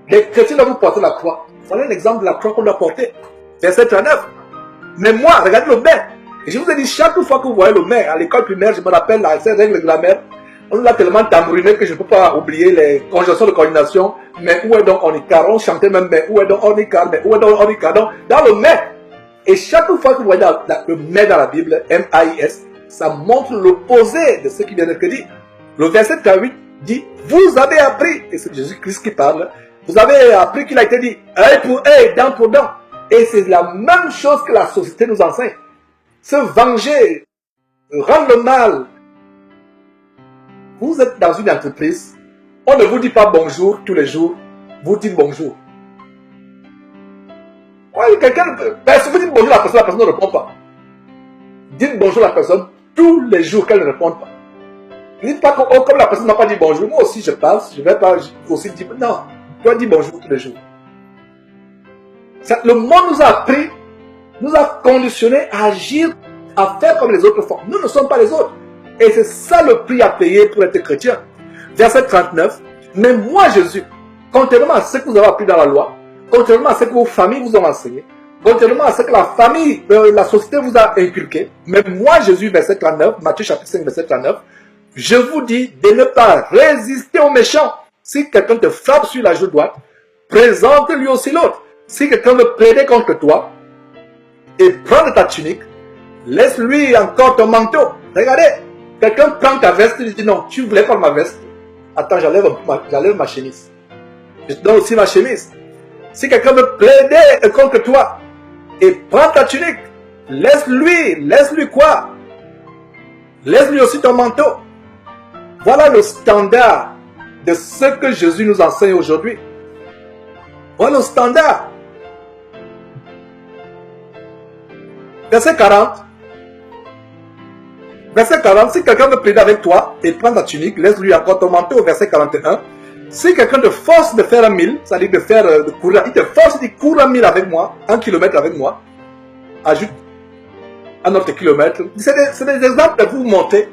les chrétiens doivent porter la croix, voilà un exemple de la croix qu'on doit porter. Verset 39. Mais moi, regardez le maire. Et je vous ai dit, chaque fois que vous voyez le maire à l'école primaire, je me rappelle ces règles de grammaire, on l'a tellement tambouriné que je ne peux pas oublier les conjonctions de coordination. Mais où est donc Onikar? On chantait même, mais où est donc Onikar? Mais où est donc Onikar? Donc, dans le maire. Et chaque fois que vous voyez le maire dans la Bible, M-A-I-S, ça montre l'opposé de ce qui vient d'être dit. Le verset 38 dit, vous avez appris, et c'est Jésus-Christ qui parle, vous avez appris qu'il a été dit, œil pour œil, dent pour dent. Et c'est la même chose que la société nous enseigne. Se venger, rendre le mal. Vous êtes dans une entreprise, on ne vous dit pas bonjour tous les jours, vous dites bonjour. Ouais, quelqu'un, si vous dites bonjour à la personne ne répond pas. Dites bonjour à la personne tous les jours qu'elle ne répond pas. Ne dites pas que, oh, comme la personne n'a pas dit bonjour, moi aussi je passe, je ne vais pas aussi dire, non, tu dois dire bonjour tous les jours. Le monde nous a appris, nous a conditionnés à agir, à faire comme les autres font. Nous ne sommes pas les autres. Et c'est ça le prix à payer pour être chrétien. Verset 39. Mais moi, Jésus, contrairement à ce que vous avez appris dans la loi, contrairement à ce que vos familles vous ont enseigné, contrairement à ce que la famille, la société vous a inculqué, mais moi, Jésus, verset 39, Matthieu chapitre 5, verset 39, je vous dis de ne pas résister aux méchants. Si quelqu'un te frappe sur la joue droite, présente-lui aussi l'autre. Si quelqu'un veut plaider contre toi et prendre ta tunique, laisse-lui encore ton manteau. Regardez, quelqu'un prend ta veste et dit non, tu ne voulais pas ma veste. Attends, j'enlève ma chemise. Je te donne aussi ma chemise. Si quelqu'un veut plaider contre toi et prend ta tunique, laisse-lui quoi? Laisse-lui aussi ton manteau. Voilà le standard de ce que Jésus nous enseigne aujourd'hui. Voilà le standard. Verset 40. Verset 40. Si quelqu'un veut plaider avec toi et prendre ta tunique, laisse-lui encore ton manteau. Verset 41. Si quelqu'un te force de faire 1000, c'est-à-dire de courir, il te force de courir 1000 avec moi, 1 kilomètre avec moi, ajoute un autre kilomètre. C'est des exemples pour vous montrer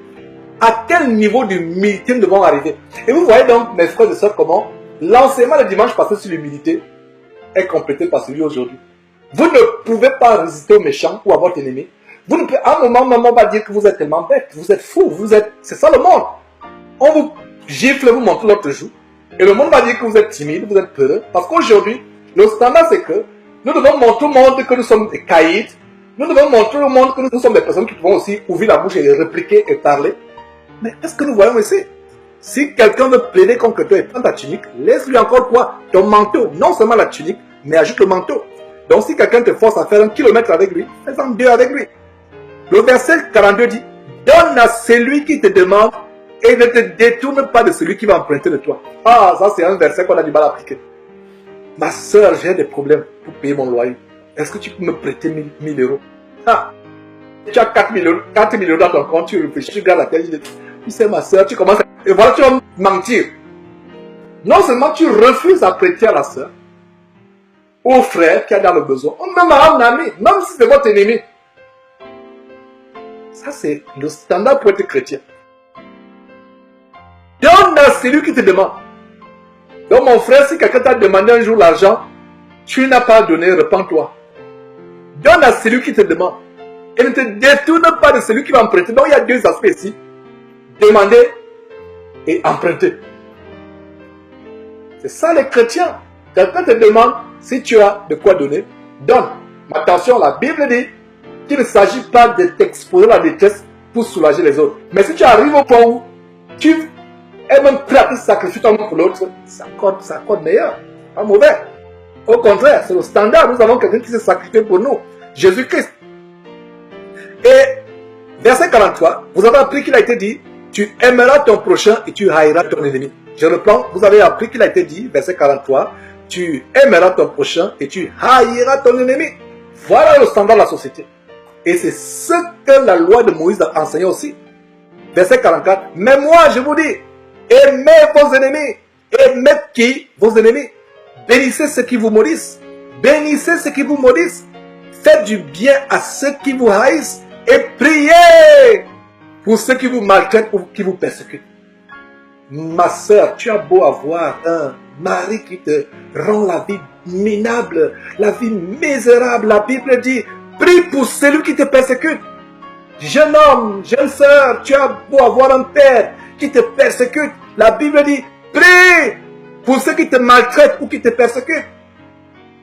à quel niveau d'humilité nous devons arriver. Et vous voyez donc, mes frères et sœurs, comment l'enseignement le dimanche passé sur l'humilité est complété par celui aujourd'hui. Vous ne pouvez pas résister aux méchants ou à votre ennemi. Vous ne pouvez, à un moment, maman va dire que vous êtes tellement bête, vous êtes fou, c'est ça le monde. On vous gifle, vous montre l'autre joue. Et le monde va dire que vous êtes timide, vous êtes peureux. Parce qu'aujourd'hui, le standard c'est que nous devons montrer au monde que nous sommes des caïds. Nous devons montrer au monde que nous sommes des personnes qui pouvons aussi ouvrir la bouche et répliquer et parler. Mais qu'est-ce que nous voyons ici? Si quelqu'un veut plaider contre toi et prendre ta tunique, laisse-lui encore quoi? Ton manteau. Non seulement la tunique, mais ajoute le manteau. Donc si quelqu'un te force à faire 1 kilomètre avec lui, fais-en 2 avec lui. Le verset 42 dit, donne à celui qui te demande et ne te détourne pas de celui qui va emprunter de toi. Ah, ça c'est un verset qu'on a du mal à appliquer. Ma soeur, j'ai des problèmes pour payer mon loyer. Est-ce que tu peux me prêter 1000 euros? Ah, tu as 4 000 euros dans ton compte, tu réfléchis, tu regardes la télé, tu sais ma soeur, tu commences à... Et voilà, tu vas mentir. Non seulement tu refuses à prêter à la soeur, au frère qui a dans le besoin, ou même à un ami, même si c'est votre ennemi. Ça c'est le standard pour être chrétien. Donne à celui qui te demande. Donc mon frère, si quelqu'un t'a demandé un jour l'argent, tu n'as pas donné, repens-toi. Donne à celui qui te demande. Et ne te détourne pas de celui qui va emprunter. Donc il y a deux aspects ici. Demander et emprunter. C'est ça les chrétiens. Quelqu'un te demande si tu as de quoi donner, donne. Mais attention, la Bible dit qu'il ne s'agit pas de t'exposer à la détresse pour soulager les autres. Mais si tu arrives au point où tu es même prêt à te sacrifier toi-même pour l'autre, c'est encore meilleur. Pas mauvais. Au contraire, c'est le standard. Nous avons quelqu'un qui s'est sacrifié pour nous. Jésus-Christ. Et verset 43, vous avez appris qu'il a été dit, tu aimeras ton prochain et tu haïras ton ennemi. Je reprends, vous avez appris qu'il a été dit, verset 43, tu aimeras ton prochain et tu haïras ton ennemi. Voilà le standard de la société. Et c'est ce que la loi de Moïse a enseigné aussi. Verset 44, mais moi je vous dis, aimez vos ennemis. Aimez qui? Vos ennemis. Bénissez ceux qui vous maudissent. Bénissez ceux qui vous maudissent. Faites du bien à ceux qui vous haïssent et priez pour ceux qui vous maltraitent ou qui vous persécutent. Ma soeur, tu as beau avoir un mari qui te rend la vie minable, la vie misérable. La Bible dit, prie pour celui qui te persécute. Jeune homme, jeune soeur, tu as beau avoir un père qui te persécute. La Bible dit, prie pour ceux qui te maltraitent ou qui te persécutent.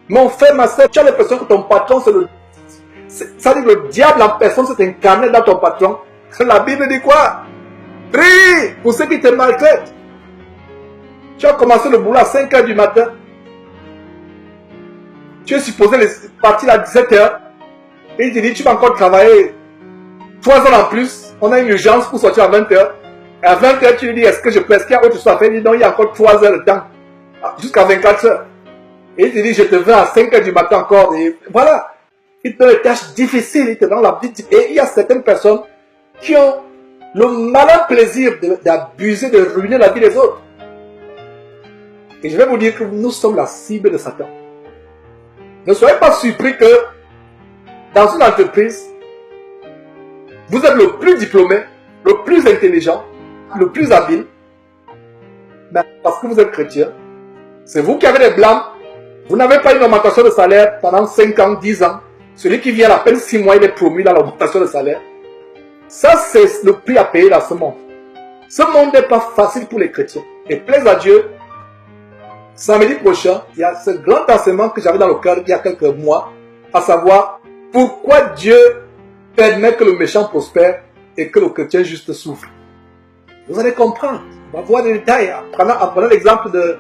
Mon frère, ma soeur, tu as l'impression que ton patron, ça dit que le diable en personne s'est incarné dans ton patron. La Bible dit quoi? Prie pour ceux qui te maltraitent. Tu as commencé le boulot à 5 h du matin. Tu es supposé partir à 17 h. Et il te dit, tu vas encore travailler 3 heures en plus. On a une urgence pour sortir à 20 h. Et à 20 h, tu lui dis, est-ce que je peux, est-ce qu'il y a autre chose à faire? Il dit, non, il y a encore 3 heures de temps. Jusqu'à 24 h. Et il te dit, je te veux à 5 h du matin encore. Et voilà. Il te donne des tâches difficiles. Il te donne la vie. Et il y a certaines personnes qui ont le malin plaisir d'abuser, de ruiner la vie des autres. Et je vais vous dire que nous sommes la cible de Satan. Ne soyez pas surpris que dans une entreprise, vous êtes le plus diplômé, le plus intelligent, le plus habile, mais parce que vous êtes chrétien, c'est vous qui avez des blâmes. Vous n'avez pas une augmentation de salaire pendant 5 ans, 10 ans. Celui qui vient à peine 6 mois, il est promu dans l'augmentation de salaire. Ça, c'est le prix à payer dans ce monde. Ce monde n'est pas facile pour les chrétiens. Et plaise à Dieu, samedi prochain, il y a ce grand enseignement que j'avais dans le cœur il y a quelques mois, à savoir pourquoi Dieu permet que le méchant prospère et que le chrétien juste souffre. Vous allez comprendre. On va voir les détails. En prenant l'exemple de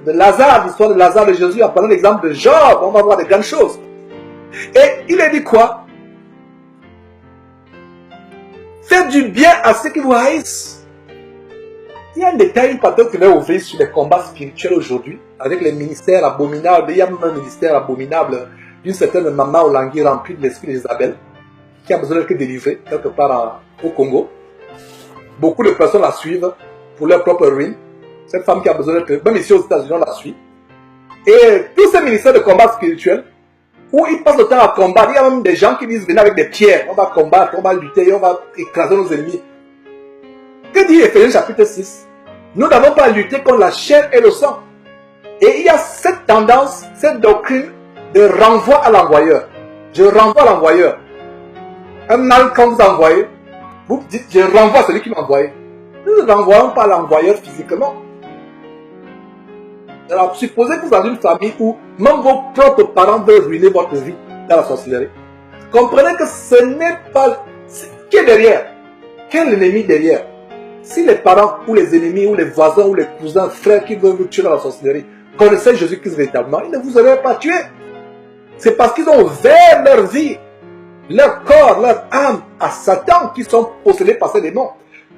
Lazare, l'histoire de Lazare de Jésus, en prenant l'exemple de Job, on va voir des grandes choses. Et il a dit quoi? Faites du bien à ceux qui vous haïssent. Il y a un détail, une parenthèse qui va ouvrir sur les combats spirituels aujourd'hui, avec les ministères abominables. Il y a même un ministère abominable d'une certaine maman Olangi remplie de l'esprit d'Isabelle, qui a besoin d'être délivrée quelque part au Congo. Beaucoup de personnes la suivent pour leur propre ruine. Cette femme qui a besoin d'être, même ici aux États-Unis, on la suit. Et tous ces ministères de combat spirituel, où ils passent le temps à combattre, il y a même des gens qui disent venez avec des pierres, on va combattre, on va lutter, on va écraser nos ennemis. Que dit Éphésiens chapitre 6? Nous n'avons pas à lutter contre la chair et le sang. Et il y a cette tendance, cette doctrine de renvoi à l'envoyeur. Je renvoie à l'envoyeur. Un mal quand vous envoyez, vous dites je renvoie à celui qui m'a envoyé. Nous ne renvoyons pas l'envoyeur physiquement. Alors, supposez que vous êtes dans une famille où même vos propres parents veulent ruiner votre vie dans la sorcellerie. Comprenez que ce n'est pas... Qui est derrière? Quel est l'ennemi derrière? Si les parents ou les ennemis ou les voisins ou les cousins, frères qui veulent vous tuer dans la sorcellerie connaissaient Jésus-Christ véritablement, ils ne vous auraient pas tué. C'est parce qu'ils ont ouvert leur vie, leur corps, leur âme à Satan qui sont possédés par ces démons.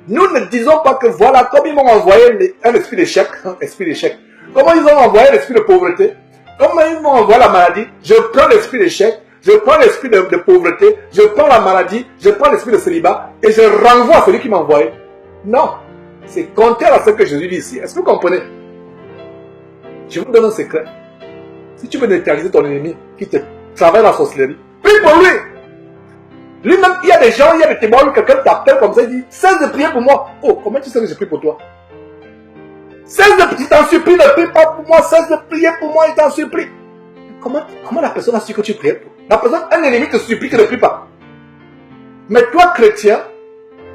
Nous ne disons pas que voilà, comme ils m'ont envoyé un esprit d'échec, comment ils ont envoyé l'esprit de pauvreté, comment ils m'ont envoyé la maladie, je prends l'esprit d'échec, je prends l'esprit de pauvreté, je prends la maladie, je prends l'esprit de célibat et je renvoie à celui qui m'a envoyé. Non, c'est contraire à ce que Jésus dit ici. Est-ce que vous comprenez? Je vous donne un secret. Si tu veux neutraliser ton ennemi qui te travaille la sorcellerie, prie pour lui. Lui-même, il y a des gens, il y a des témoins où quelqu'un t'appelle comme ça, il dit, cesse de prier pour moi. Oh, comment tu sais que je prie pour toi? Cesse de prier, t'en supplie, ne prie pas pour moi, cesse de prier pour moi, il t'en supplie. Comment la personne a su que tu priais pour? La personne, un ennemi te supplie que ne prie pas. Mais toi, chrétien,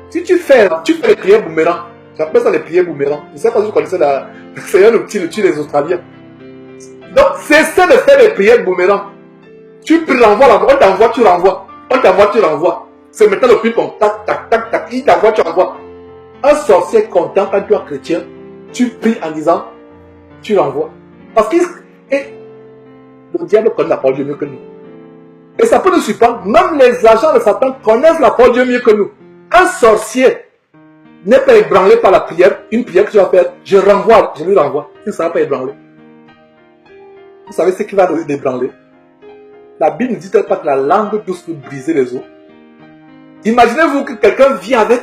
si tu fais les prières boomerang, j'appelle ça les prières boomerang. Je ne sais pas si vous connaissez c'est un outil des Australiens. Donc, cessez de faire les prières boomerang. Tu renvoies, on t'envoie, tu renvoies. On t'envoie, tu renvoies. C'est maintenant le ping-pong. Tac, tac, tac, tac. Il t'envoie, tu renvoies. Un sorcier content quand tu es chrétien, tu pries en disant, tu renvoies. Parce que le diable connaît la parole de Dieu mieux que nous. Et ça peut nous surprendre. Même les agents de Satan connaissent la parole de Dieu mieux que nous. Un sorcier n'est pas ébranlé par la prière. Une prière que tu vas faire, je lui renvoie. Il ne sera pas ébranlé. Vous savez ce qui va l'ébranler? La Bible ne dit-elle pas que la langue douce peut briser les os? Imaginez-vous que quelqu'un vient avec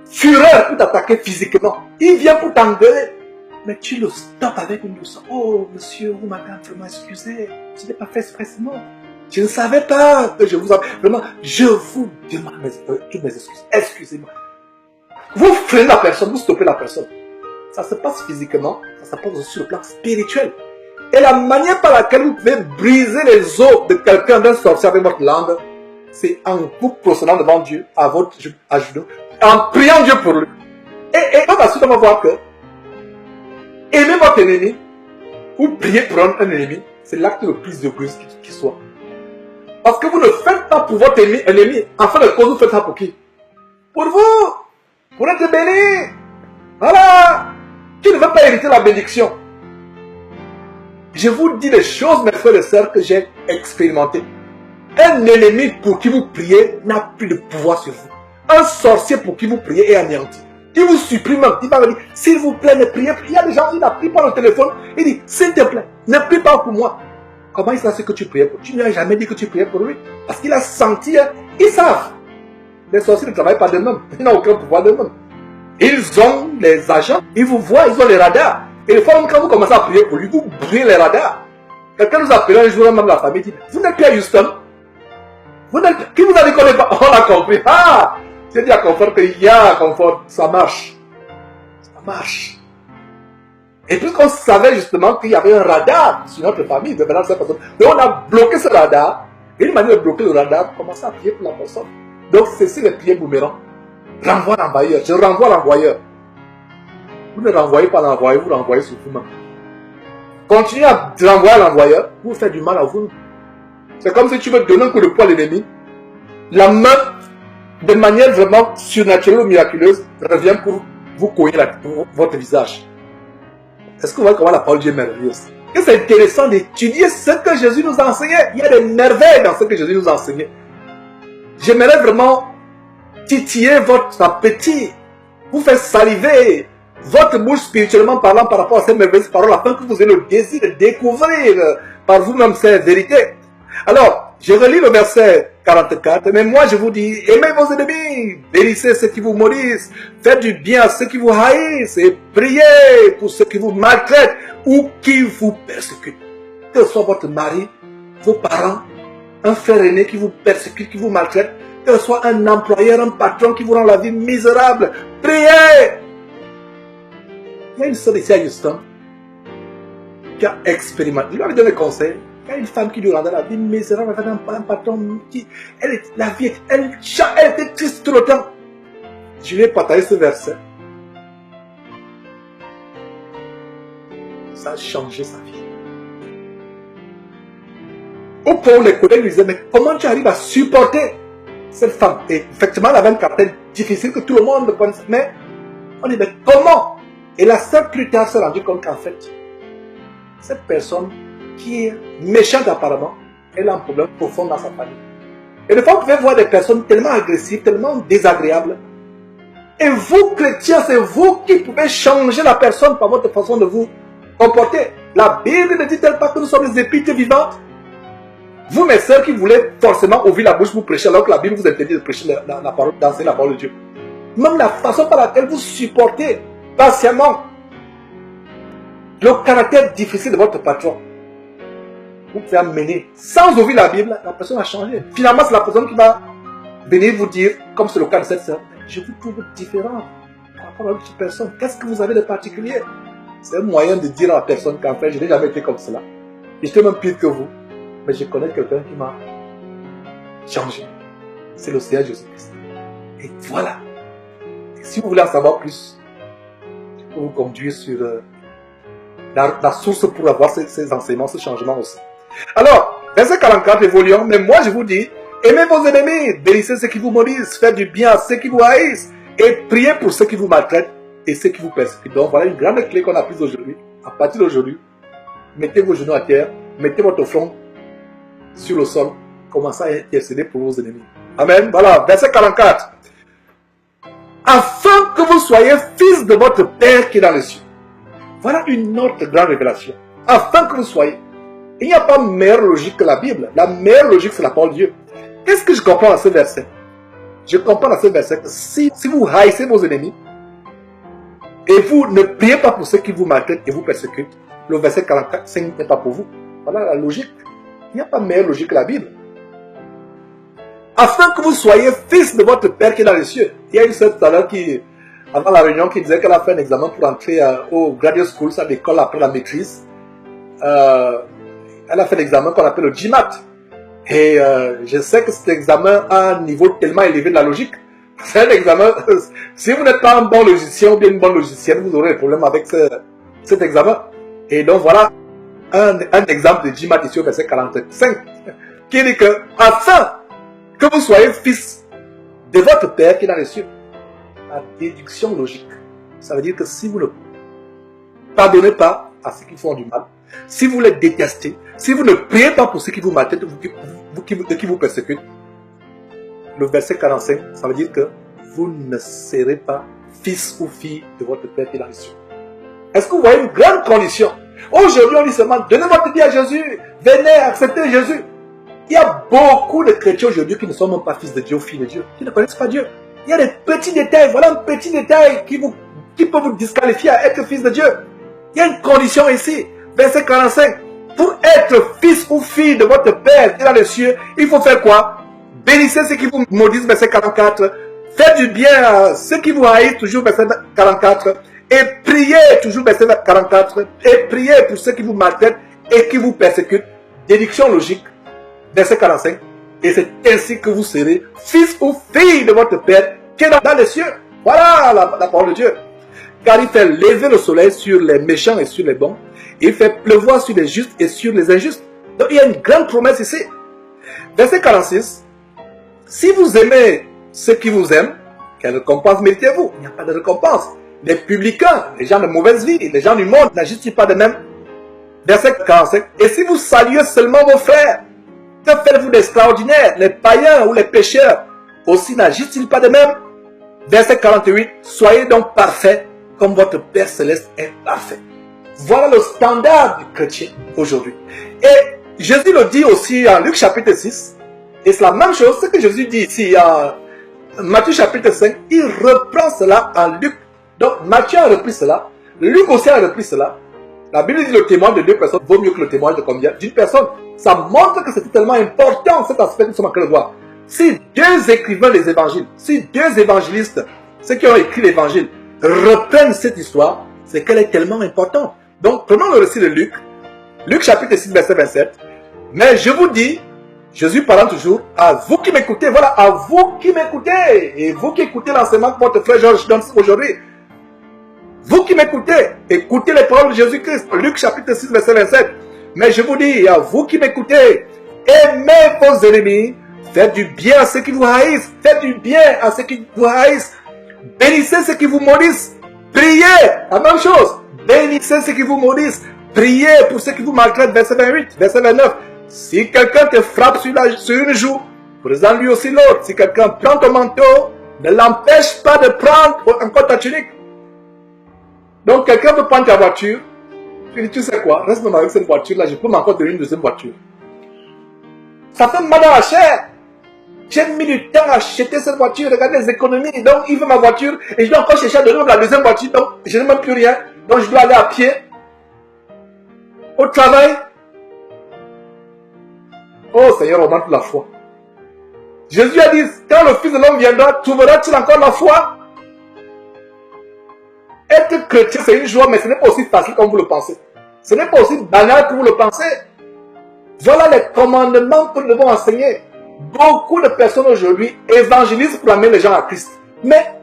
fureur pour t'attaquer physiquement. Il vient pour t'engueuler. Mais tu le stoppes avec une douceur. Oh, monsieur, vous m'avez vraiment excusé. Je n'ai pas fait expressément. Je ne savais pas que je vous avais... Vraiment, je vous demande toutes mes excuses. Excusez-moi. Vous freinez la personne, vous stoppez la personne. Ça se passe physiquement, ça se passe aussi sur le plan spirituel. Et la manière par laquelle vous pouvez briser les os de quelqu'un, d'un sorcier avec votre langue, c'est en vous procédant devant Dieu, à genoux, en priant Dieu pour lui. Et on va soudainement voir que aimer votre ennemi, ou prier pour un ennemi, c'est l'acte le plus égoïste qui soit. Parce que vous ne faites pas pour votre ennemi, en fin de cause, vous faites ça pour qui? Pour vous, pour être béni. Voilà. Qui ne veut pas hériter la bénédiction? Je vous dis des choses, mes frères et sœurs, que j'ai expérimentées. Un ennemi pour qui vous priez n'a plus de pouvoir sur vous. Un sorcier pour qui vous priez est anéanti. Il vous supprime, il va vous dire, s'il vous plaît, ne priez plus. Il y a des gens, il a pris par le téléphone, il dit, s'il te plaît, ne prie pas pour moi. Comment il sait ce que tu priais pour? Tu ne lui as jamais dit que tu priais pour lui. Parce qu'il a senti, ils savent. Les sorciers ne travaillent pas d'eux-mêmes. Ils n'ont aucun pouvoir d'eux-mêmes. Ils ont les agents, ils vous voient, ils ont les radars. Et des fois, quand vous commencez à prier pour lui, vous brûlez les radars. Quelqu'un nous appelle un jour, même la famille dit, vous n'êtes plus à Houston. Qui vous a dit qu'on n'est pas? On a compris. Ah! J'ai dit à Confort qu'il y a Confort, ça marche. Ça marche. Et puisqu'on savait justement qu'il y avait un radar sur notre famille, donc on a bloqué ce radar. Et une manière de bloquer le radar, commencer à prier pour la personne. Donc c'est les prières boomerang. Renvoie l'envoyeur. Je renvoie l'envoyeur. Vous ne renvoyez pas l'envoyeur, vous renvoyez sur vous-même. Continuez à renvoyer l'envoyeur, vous faites du mal à vous. C'est comme si tu veux donner un coup de poing à l'ennemi. La main, de manière vraiment surnaturelle ou miraculeuse, revient pour vous cogner votre visage. Est-ce que vous voyez comment la parole de Dieu est merveilleuse? Et c'est intéressant d'étudier ce que Jésus nous a enseigné. Il y a des merveilles dans ce que Jésus nous a enseigné. J'aimerais vraiment titiller votre appétit, vous faire saliver votre bouche spirituellement parlant par rapport à ces merveilleuses paroles, afin que vous ayez le désir de découvrir par vous-même ces vérités. Alors, je relis le verset 44, mais moi je vous dis, aimez vos ennemis, bénissez ceux qui vous maudissent, faites du bien à ceux qui vous haïssent et priez pour ceux qui vous maltraitent ou qui vous persécutent. Que ce soit votre mari, vos parents, un frère aîné qui vous persécute, qui vous maltraite, que ce soit un employeur, un patron qui vous rend la vie misérable, priez. Il y a une sœur ici à Houston qui a expérimenté, il lui avait donné des conseils. Il y a une femme qui lui rendait la vie misérable avec un patron qui, elle était triste tout le temps. Je lui ai partagé ce verset. Ça a changé sa vie. Au point où les collègues lui disaient, mais comment tu arrives à supporter cette femme? Et effectivement, elle avait un caractère difficile que tout le monde connaissait. Mais on dit, mais comment? Et la sœur plus tard s'est rendue compte qu'en fait, cette personne qui est méchante apparemment, elle a un problème profond dans sa famille. Et des fois, vous pouvez voir des personnes tellement agressives, tellement désagréables. Et vous, chrétiens, c'est vous qui pouvez changer la personne par votre façon de vous comporter. La Bible ne dit-elle pas que nous sommes des épîtres vivantes? Vous, mes sœurs, qui voulez forcément ouvrir la bouche pour prêcher, alors que la Bible vous interdit de prêcher la parole, d'enseigner la parole de Dieu. Même la façon par laquelle vous supportez patiemment le caractère difficile de votre patron, vous pouvez amener, sans ouvrir la Bible, la personne a changé. Finalement, c'est la personne qui va venir vous dire, comme c'est le cas de cette sœur, je vous trouve différent par rapport à l'autre personne. Qu'est-ce que vous avez de particulier? C'est un moyen de dire à la personne qu'en fait, je n'ai jamais été comme cela. Et j'étais même pire que vous. Mais je connais quelqu'un qui m'a changé. C'est le Seigneur Jésus-Christ. Et voilà. Et si vous voulez en savoir plus, je peux vous conduire sur la source pour avoir ces enseignements, ce changement aussi. Alors, verset 44, évoluons. Mais moi, je vous dis, aimez vos ennemis, bénissez ceux qui vous maudissent, faites du bien à ceux qui vous haïssent, et priez pour ceux qui vous maltraitent et ceux qui vous persécutent. Donc, voilà une grande clé qu'on a prise aujourd'hui. À partir d'aujourd'hui, mettez vos genoux à terre, mettez votre front sur le sol, commencez à intercéder pour vos ennemis. Amen. Voilà, verset 44. Afin que vous soyez fils de votre Père qui est dans les cieux. Voilà une autre grande révélation. Afin que vous soyez. Il n'y a pas meilleure logique que la Bible. La meilleure logique, c'est la parole de Dieu. Qu'est-ce que je comprends dans ce verset? Je comprends dans ce verset que si vous haïssez vos ennemis, et vous ne priez pas pour ceux qui vous maltraitent et vous persécutent, le verset 44, ce n'est pas pour vous. Voilà la logique. Il n'y a pas meilleure logique que la Bible. Afin que vous soyez fils de votre Père qui est dans les cieux. Il y a une sœur tout à l'heure qui, avant la réunion, qui disait qu'elle a fait un examen pour entrer au graduate school, c'est l'école après la maîtrise. Elle a fait l'examen qu'on appelle le GMAT. Et je sais que cet examen a un niveau tellement élevé de la logique. C'est un examen, si vous n'êtes pas un bon logicien ou bien une bonne logicienne, vous aurez des problèmes avec cet examen. Et donc voilà un exemple de GMAT ici au verset 45, qui dit que afin que vous soyez fils de votre Père qui est dans les cieux. La déduction logique. Ça veut dire que si vous ne pardonnez pas à ceux qui font du mal, si vous les détestez, si vous ne priez pas pour ceux qui vous maltraitent, qui vous persécutent, le verset 45, ça veut dire que vous ne serez pas fils ou fille de votre Père qui est dans les cieux. Est-ce que vous voyez une grande condition? Aujourd'hui, on dit seulement, donnez votre vie à Jésus, venez accepter Jésus. Il y a beaucoup de chrétiens aujourd'hui qui ne sont même pas fils de Dieu ou filles de Dieu, qui ne connaissent pas Dieu. Il y a des petits détails, voilà un petit détail qui peut vous disqualifier à être fils de Dieu. Il y a une condition ici, verset 45. Pour être fils ou fille de votre Père qui est dans les cieux, il faut faire quoi? Bénissez ceux qui vous maudissent, verset 44. Faites du bien à ceux qui vous haïssent, toujours verset 44. Et priez, toujours verset 44. Et priez pour ceux qui vous maltraitent et qui vous persécutent. Déduction logique, verset 45. Et c'est ainsi que vous serez fils ou fille de votre Père qui est dans les cieux. Voilà la parole de Dieu. Car il fait lever le soleil sur les méchants et sur les bons. Il fait pleuvoir sur les justes et sur les injustes. Donc il y a une grande promesse ici. Verset 46. Si vous aimez ceux qui vous aiment, quelle récompense méritez-vous? Il n'y a pas de récompense. Les publicains, les gens de mauvaise vie, les gens du monde n'agissent pas de même. Verset 45. Et si vous saluez seulement vos frères, que faites-vous d'extraordinaire? Les païens ou les pécheurs aussi n'agissent-ils pas de même? Verset 48. Soyez donc parfaits comme votre Père Céleste est parfait. Voilà le standard du chrétien aujourd'hui. Et Jésus le dit aussi en Luc chapitre 6. Et c'est la même chose, ce que Jésus dit ici en Matthieu chapitre 5. Il reprend cela en Luc. Donc Matthieu a repris cela. Luc aussi a repris cela. La Bible dit le témoin de deux personnes vaut mieux que le témoignage de combien? D'une personne. Ça montre que c'est tellement important cet aspect que nous sommes en train de voir. Si deux écrivains des évangiles, si deux évangélistes, ceux qui ont écrit l'évangile, reprennent cette histoire, c'est qu'elle est tellement importante. Donc prenons le récit de Luc. Luc chapitre 6 verset 27. Mais je vous dis, Jésus parlant toujours, à vous qui m'écoutez, voilà, à vous qui m'écoutez, et vous qui écoutez l'enseignement que votre frère Georges donne aujourd'hui, vous qui m'écoutez, écoutez les paroles de Jésus-Christ, Luc chapitre 6 verset 27. Mais je vous dis, à vous qui m'écoutez, aimez vos ennemis, faites du bien à ceux qui vous haïssent, faites du bien à ceux qui vous haïssent, bénissez ceux qui vous maudissent, priez, la même chose, bénissez ceux qui vous maudissent, priez pour ceux qui vous maltraitent, verset 28, verset 29. Si quelqu'un te frappe sur une joue, présente lui aussi l'autre. Si quelqu'un prend ton manteau, ne l'empêche pas de prendre encore ta tunique. Donc quelqu'un veut prendre ta voiture, tu dis, tu sais quoi, reste même avec cette voiture-là, je peux m'encore donner une deuxième voiture. Ça fait mal à la chair. J'ai mis du temps à acheter cette voiture, regardez les économies, donc il veut ma voiture, et je dois encore chercher à donner la deuxième voiture, donc je n'ai même plus rien, donc je dois aller à pied, au travail. Oh Seigneur, augmente la foi. Jésus a dit, quand le Fils de l'homme viendra, trouveras-tu encore la foi? Être chrétien, c'est une joie, mais ce n'est pas aussi facile comme vous le pensez. Ce n'est pas aussi banal que vous le pensez. Voilà les commandements que nous devons enseigner. Beaucoup de personnes aujourd'hui évangélisent pour amener les gens à Christ. Mais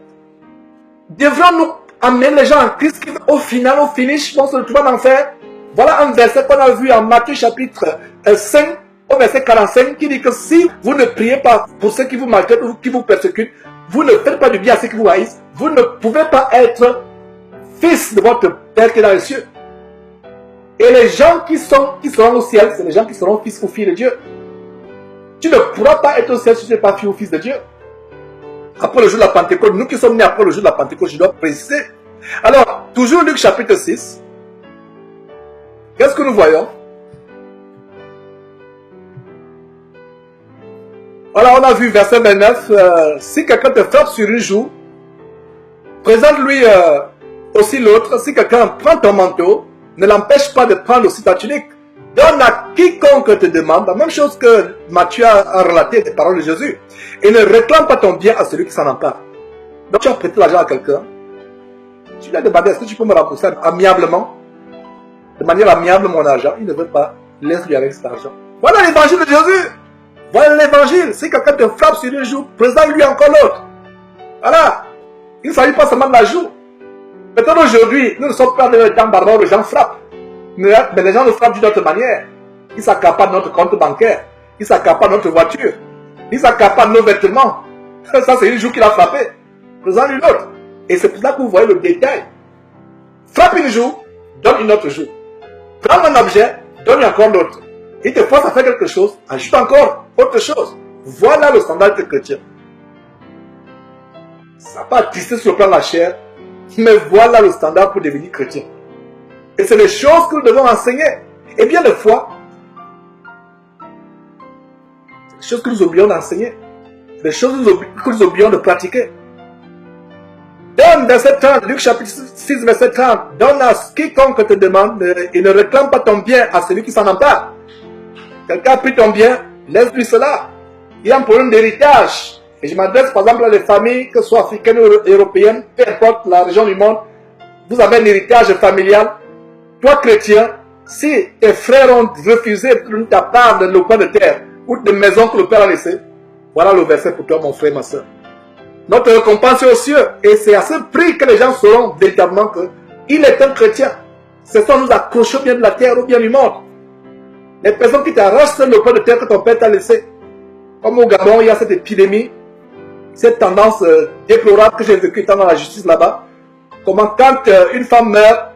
devrons-nous amener les gens à Christ qui, au final, au finish, vont se retrouver en enfer? Voilà un verset qu'on a vu en Matthieu chapitre 5, au verset 45, qui dit que si vous ne priez pas pour ceux qui vous maltraitent ou qui vous persécutent, vous ne faites pas du bien à ceux qui vous haïssent, vous ne pouvez pas être fils de votre Père qui est dans les cieux. Et les gens qui seront au ciel, c'est les gens qui seront fils ou filles de Dieu. Tu ne pourras pas être au ciel si tu n'es pas fils ou fils de Dieu. Après le jour de la Pentecôte, nous qui sommes nés après le jour de la Pentecôte, je dois préciser. Alors, toujours Luc chapitre 6, qu'est-ce que nous voyons? Voilà, on a vu verset 29, si quelqu'un te frappe sur une joue, présente-lui aussi l'autre. Si quelqu'un prend ton manteau, ne l'empêche pas de prendre aussi ta tunique. Donne à quiconque te demande, la même chose que Matthieu a relaté des paroles de Jésus. Et ne réclame pas ton bien à celui qui s'en empare. Donc tu as prêté l'argent à quelqu'un, tu lui as demandé, est-ce que tu peux me rembourser amiablement? De manière amiable mon argent, il ne veut pas, laisse-lui avec cet argent. Voilà l'évangile de Jésus. Voilà l'évangile. Si quelqu'un te frappe sur une joue, présente-lui encore l'autre. Voilà. Il ne s'agit pas seulement de la joue. Maintenant aujourd'hui, nous ne sommes pas dans le temps barbare où les gens frappent. Mais les gens nous frappent d'une autre manière. Ils s'accaparent de notre compte bancaire. Ils s'accaparent de notre voiture. Ils s'accaparent de nos vêtements. Ça, c'est une joue qu'il a frappé. Présente-lui l'autre. Et c'est pour ça que vous voyez le détail. Frappe une joue, donne une autre joue. Prends un objet, donne encore l'autre. Il te force à faire quelque chose, ajoute encore autre chose. Voilà le standard de chrétien. Ça n'a pas attristé sur le plan de la chair, mais voilà le standard pour devenir chrétien. Et c'est les choses que nous devons enseigner. Et bien des fois, c'est des choses que nous oublions d'enseigner. Des choses que nous oublions de pratiquer. Donne, verset 30, Luc chapitre 6, verset 30. Donne à quiconque te demande et ne réclame pas ton bien à celui qui s'en empare. Quelqu'un a pris ton bien, laisse-lui cela. Il y a un problème d'héritage. Et je m'adresse par exemple à des familles, que ce soit africaines ou européennes, peu importe la région du monde. Vous avez un héritage familial. Toi, chrétien, si tes frères ont refusé de ta part de lopin de terre ou de maison que le Père a laissé, voilà le verset pour toi, mon frère, ma soeur. Notre récompense est aux cieux. Et c'est à ce prix que les gens sauront véritablement qu'il est un chrétien. C'est ça, nous accrochons bien de la terre ou bien du monde. Les personnes qui t'arrachent le peu de terre que ton père t'a laissé. Comme au Gabon, il y a cette épidémie, cette tendance déplorable que j'ai vécue étant dans la justice là-bas. Comment quand une femme meurt,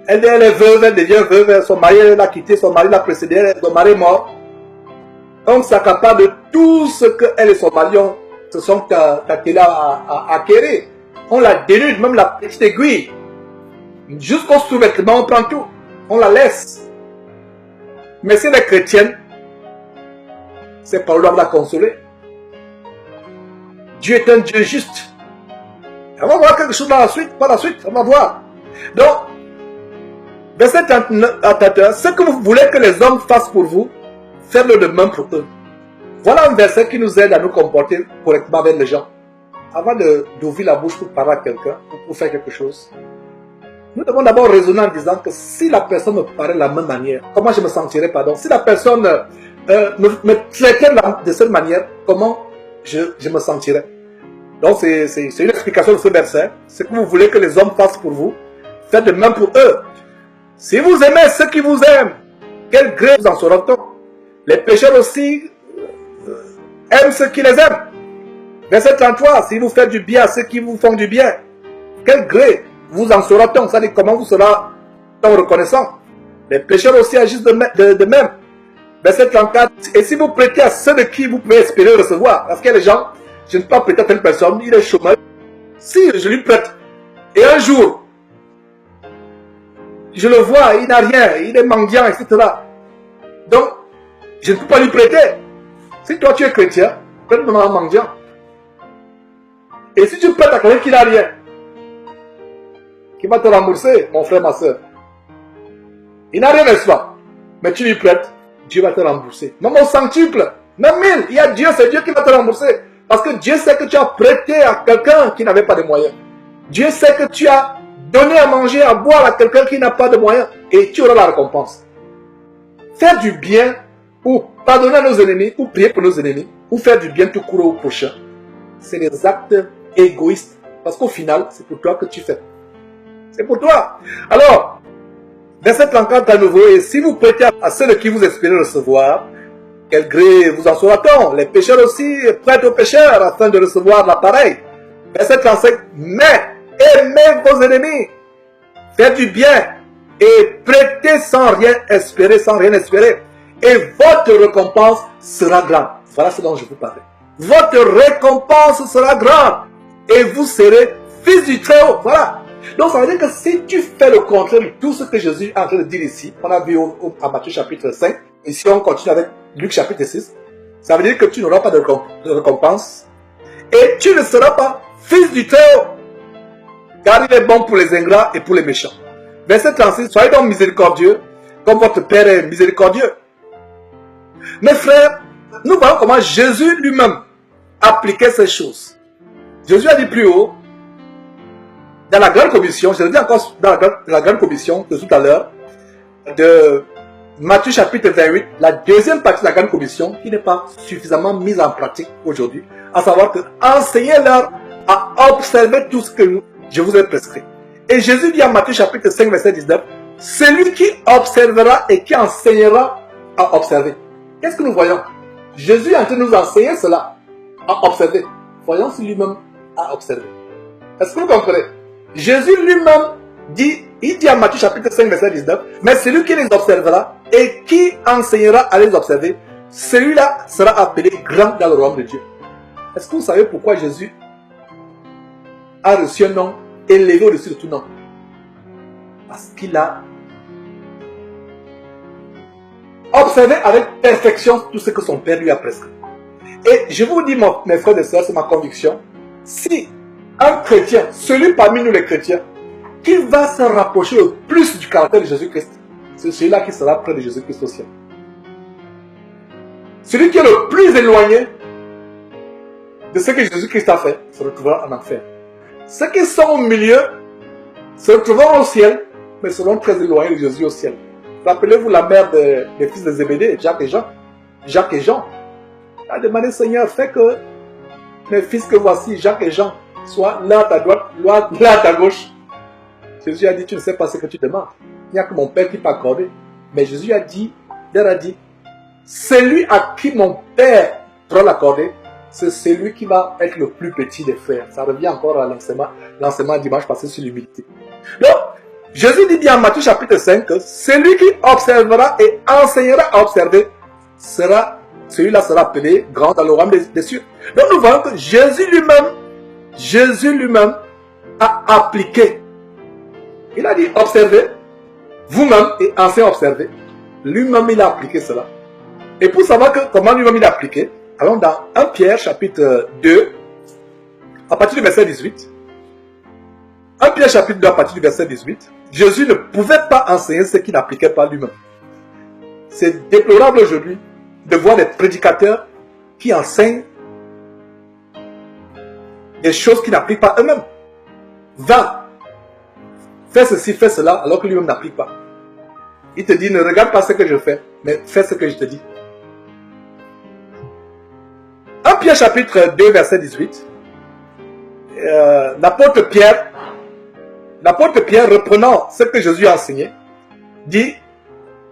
elle est veuve, elle devient veuve, son mari l'a quitté, son mari l'a précédé, son mari est mort. On s'accapare de tout ce qu'elle et son mari se sont attelés à acquérir. On la dénude, même la petite aiguille. Jusqu'au sous-vêtement, on prend tout. On la laisse. Mais si elle est chrétienne, ses paroles doivent la consoler. Dieu est un Dieu juste. On va voir quelque chose dans la suite, par la suite, on va voir. Donc, verset 39 à 31, ce que vous voulez que les hommes fassent pour vous, faites-le de même pour eux. Voilà un verset qui nous aide à nous comporter correctement avec les gens. Avant d'ouvrir la bouche pour parler à quelqu'un, pour faire quelque chose, nous devons d'abord raisonner en disant que si la personne me parlait de la même manière, comment je me sentirais, pardon. Si la personne me traitait de cette manière, comment je me sentirais. Donc c'est une explication de ce verset. Ce que vous voulez que les hommes fassent pour vous, faites de même pour eux. Si vous aimez ceux qui vous aiment, quel gré vous en sera-t-on? Les pécheurs aussi aiment ceux qui les aiment. Verset 33, si vous faites du bien à ceux qui vous font du bien, quel gré vous en sera-t-on? Ça dit comment vous serez-on reconnaissant? Les pécheurs aussi agissent de même. Verset 34, et si vous prêtez à ceux de qui vous pouvez espérer recevoir, parce qu'il y a des gens, je ne peux pas prêter à telle personne, il est chômeur. Si je lui prête, et un jour, je le vois, il n'a rien, il est mendiant, etc. Donc, je ne peux pas lui prêter. Si toi tu es chrétien, prête-moi un mendiant. Et si tu prêtes à quelqu'un qui n'a rien, qui va te rembourser, mon frère, ma soeur. Il n'a rien, n'est-ce pas? Mais tu lui prêtes, Dieu va te rembourser. Même au centuple, même 1000, il y a Dieu, c'est Dieu qui va te rembourser. Parce que Dieu sait que tu as prêté à quelqu'un qui n'avait pas de moyens. Dieu sait que tu as donné à manger, à boire à quelqu'un qui n'a pas de moyens et tu auras la récompense. Faire du bien ou pardonner à nos ennemis ou prier pour nos ennemis ou faire du bien tout court au prochain, c'est des actes égoïstes parce qu'au final, c'est pour toi que tu fais. C'est pour toi. Alors, verset 34 à nouveau, et si vous prêtez à ceux de qui vous espérez recevoir, quel gré vous en sera-t-on? Les pécheurs aussi prêtent aux pécheurs afin de recevoir l'appareil. Verset 35, mais aimez vos ennemis, faites du bien et prêtez sans rien espérer, et votre récompense sera grande. Voilà ce dont je vous parlais. Votre récompense sera grande et vous serez fils du Très-Haut. Voilà. Donc ça veut dire que si tu fais le contraire de tout ce que Jésus est en train de dire ici, on a vu à Matthieu chapitre 5, ici on continue avec Luc chapitre 6, ça veut dire que tu n'auras pas de récompense et tu ne seras pas fils du Très-Haut, car il est bon pour les ingrats et pour les méchants. Verset 36, soyez donc miséricordieux, comme votre Père est miséricordieux. Mes frères, nous voyons comment Jésus lui-même appliquait ces choses. Jésus a dit plus haut, dans la grande commission, je le dis encore dans la grande commission de tout à l'heure, de Matthieu chapitre 28, la deuxième partie de la grande commission, qui n'est pas suffisamment mise en pratique aujourd'hui, à savoir que enseignez-leur à observer tout ce que je vous ai prescrit. Et Jésus dit en Matthieu chapitre 5, verset 19, celui qui observera et qui enseignera à observer. Qu'est-ce que nous voyons? Jésus est en train de nous enseigner cela, à observer. Voyons si lui-même a observé. Est-ce que vous comprenez? Jésus lui-même dit, il dit en Matthieu chapitre 5, verset 19, mais celui qui les observera et qui enseignera à les observer, celui-là sera appelé grand dans le royaume de Dieu. Est-ce que vous savez pourquoi Jésus a reçu un nom élevé au-dessus de tout nom? Parce qu'il a observé avec perfection tout ce que son Père lui a prescrit. Et je vous dis, mes frères et sœurs, c'est ma conviction, si un chrétien, celui parmi nous les chrétiens, qui va se rapprocher le plus du caractère de Jésus-Christ, c'est celui-là qui sera près de Jésus-Christ au ciel. Celui qui est le plus éloigné de ce que Jésus-Christ a fait, se retrouvera en enfer. Ceux qui sont au milieu se retrouveront au ciel, mais seront très éloignés de Jésus au ciel. Rappelez-vous la mère des fils de Zébédée, Jacques et Jean. Jacques et Jean a demandé, Seigneur, fais que mes fils que voici, Jacques et Jean, soient l'un à ta droite, l'autre à ta gauche. Jésus a dit, tu ne sais pas ce que tu demandes. Il n'y a que mon Père qui peut accorder. Mais Jésus a dit, celui à qui mon Père pourra l'accorder, c'est celui qui va être le plus petit des frères. Ça revient encore à l'enseignement dimanche passé sur l'humilité. Donc, Jésus dit bien en Matthieu chapitre 5 que celui qui observera et enseignera à observer, celui-là sera appelé grand dans le royaume des cieux. Donc nous voyons que Jésus lui-même a appliqué. Il a dit observez, vous-même et enseignez à observer. Lui-même il a appliqué cela. Et pour savoir comment lui-même il a appliqué, allons dans 1 Pierre chapitre 2, à partir du verset 18. 1 Pierre chapitre 2 à partir du verset 18. Jésus ne pouvait pas enseigner ce qu'il n'appliquait pas lui-même. C'est déplorable aujourd'hui de voir des prédicateurs qui enseignent des choses qu'ils n'appliquent pas eux-mêmes. Va, fais ceci, fais cela, alors que lui-même n'applique pas. Il te dit, ne regarde pas ce que je fais, mais fais ce que je te dis. 1 Pierre chapitre 2 verset 18. L'apôtre Pierre, reprenant ce que Jésus a enseigné, dit,